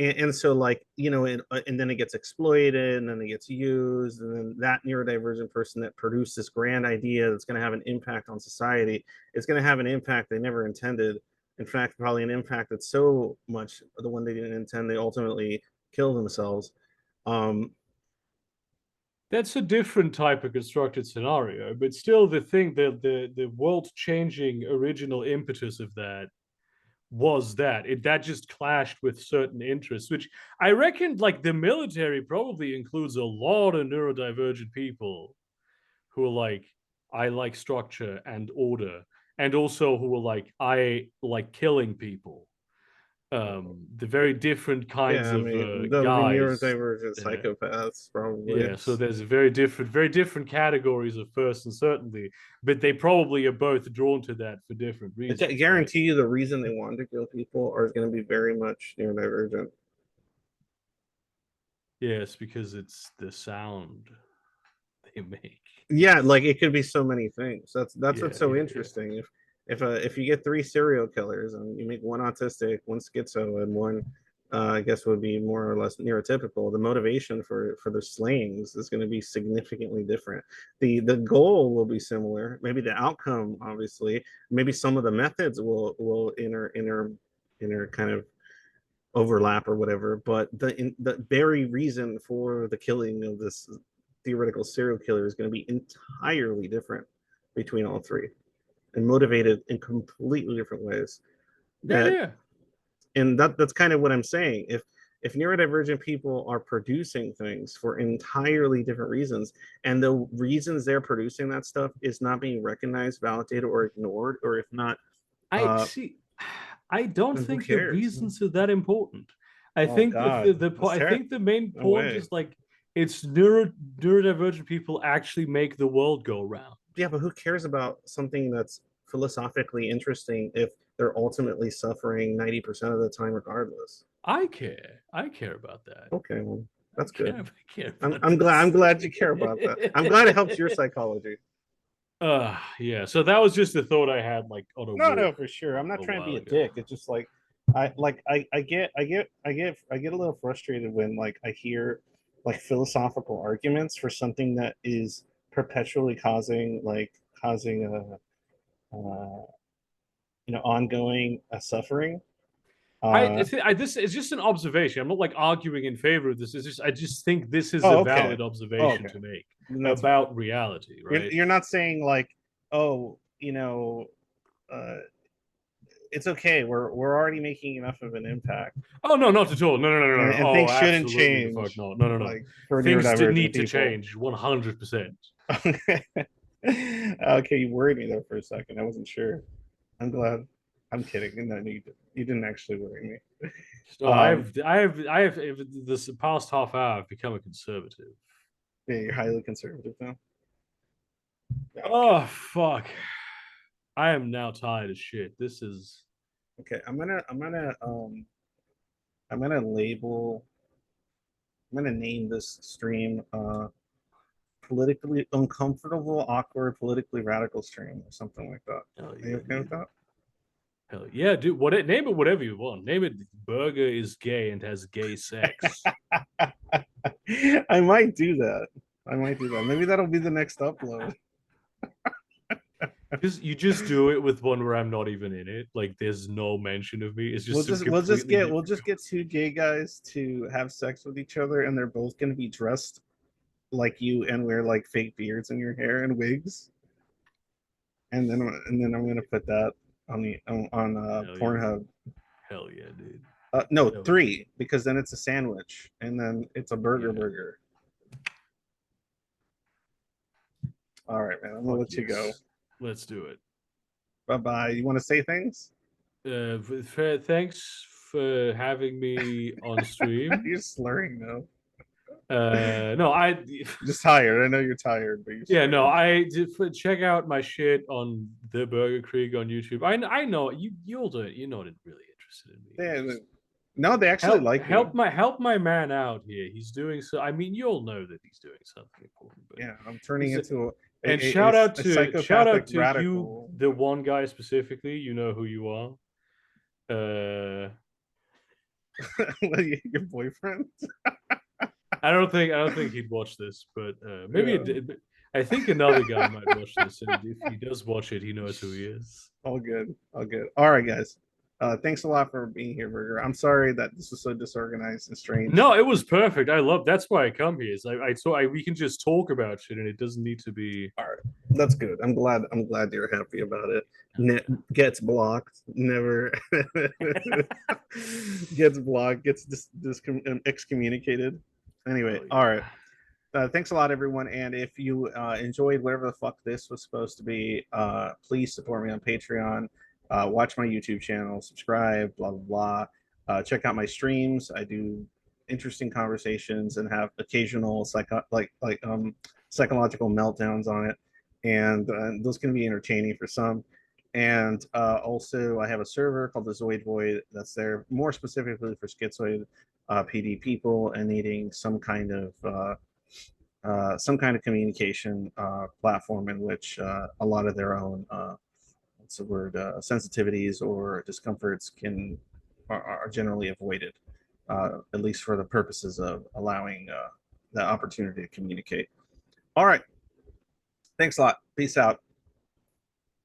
and so like and then it gets exploited and then it gets used, and then that neurodivergent person that produced this grand idea that's going to have an impact on society is going to have an impact they never intended. In fact, probably an impact that's so much the one they didn't intend they ultimately kill themselves. um That's a different type of constructed scenario, but still, the thing, the world changing original impetus of that was that just clashed with certain interests, which I reckon like the military probably includes a lot of neurodivergent people who are like, I like structure and order, and also who are like, I like killing people. The very different kinds yeah, I of mean those would be guys. neurodivergent Uh, psychopaths probably. yeah, so there's very different categories of person, certainly, but they probably are both drawn to that for different I reasons, right? guarantee you the reason they wanted to kill people are going to be very much neurodivergent. Yes, because it's the sound they make. Yeah, like it could be so many things. That's Yeah, what's so yeah, yeah. interesting. If you get three serial killers and you make one autistic, one schizo, and one I guess would be more or less neurotypical, the motivation for the slayings is going to be significantly different. The goal will be similar, maybe the outcome, obviously, maybe some of the methods will inner kind of overlap or whatever, but the very reason for the killing of this theoretical serial killer is going to be entirely different between all three and motivated in completely different ways. Yeah, That yeah. and that's kind of what I'm saying. If neurodivergent people are producing things for entirely different reasons, and the reasons they're producing that stuff is not being recognized, validated, or ignored, or if not, I uh, see. I don't then who think the cares? reasons are that important. I Oh think God, that's I terrible. think the main No point way. is like it's neurodivergent people actually make the world go round. Yeah, but who cares about something that's philosophically interesting if they're ultimately suffering 90% of the time regardless? I care. I care about that. Okay, well, that's good. I care I'm about I'm glad I'm this. glad you care about that. I'm glad it helps your psychology. Yeah. So that was just a thought I had, like on a No, walk no, for sure. I'm not a trying to while be a ago. dick. It's just like I get a little frustrated when like I hear like philosophical arguments for something that is perpetually causing a ongoing suffering. Uh, This is just an observation. I'm not like arguing in favor of this. It's just I just think this is a oh, okay. valid Oh, observation okay. to make Then that's fine. about reality, You're right? you're not saying like, oh, uh, it's okay. We're already making enough of an impact, Oh no, not at all. No, no, no, no, and, no. and Oh, things shouldn't absolutely the fuck change, no. No, no, no. like for Things did neurodivergent need to people. change 100%. Okay, you worried me there for a second. I wasn't sure. I'm glad. I'm kidding. No, you didn't actually worry me. So I have this past half hour I've become a conservative. Yeah, you're highly conservative now. Okay. Oh fuck. I am now tired as shit. This is Okay. I'm gonna label I'm gonna name this stream politically uncomfortable, awkward, politically radical stream or something like that. Hell Are you yeah, okay with dude. that? Hell yeah, dude. Name it whatever you want. Name it Burger is gay and has gay sex. I might do that. I might do that. Maybe that'll be the next upload. You just do it with one where I'm not even in it. Like there's no mention of me. It's We'll just some just we'll just completely get we'll different. just get two gay guys to have sex with each other, and they're both gonna be dressed like you and wear like fake beards in your hair and wigs. And then I'm gonna put that on the on Hell yeah. Pornhub. Hell yeah, dude. No, Hell yeah. three, because then it's a sandwich, and then it's a burger Yeah. burger. All right, man. I'm gonna Fuck let you go. yes. Let's do it. Bye bye. You want to say things? Thanks for having me on stream. You're slurring now. No, Just tired. I know you're tired, but you're yeah, slurring. no, I did check out my shit on the Burgerkrieg on YouTube. I know you're not really interested in me. Yeah, no, they actually like you. Help my man out here. He's doing so. I mean, you'll know that he's doing something important. But Yeah, I'm turning into and shout out a to you, radical. the one guy specifically. You know who you are. Your boyfriend? I don't think he'd watch this, but maybe Yeah. it did. I think another guy might watch this, and if he does watch it, he knows who he is. All good. All good. All right, guys. Thanks a lot for being here, Burger. I'm sorry that this was so disorganized and strange. No, it was perfect. I love. That's why I come here. Is we can just talk about shit, and it doesn't need to be. All right, that's good. I'm glad. I'm glad you're happy about it. Gets blocked. Never gets blocked. Gets excommunicated. Anyway, all right. Thanks a lot, everyone. And if you enjoyed whatever the fuck this was supposed to be, please support me on Patreon. Watch my YouTube channel, subscribe, blah blah blah. Check out my streams. I do interesting conversations and have occasional psychological meltdowns on it, and those can be entertaining for some. And also, I have a server called the Zoid Void that's there more specifically for schizoid PD people and needing some kind of communication platform in which a lot of their own what's the word sensitivities or discomforts are generally avoided, at least for the purposes of allowing the opportunity to communicate. All right, thanks a lot. Peace out.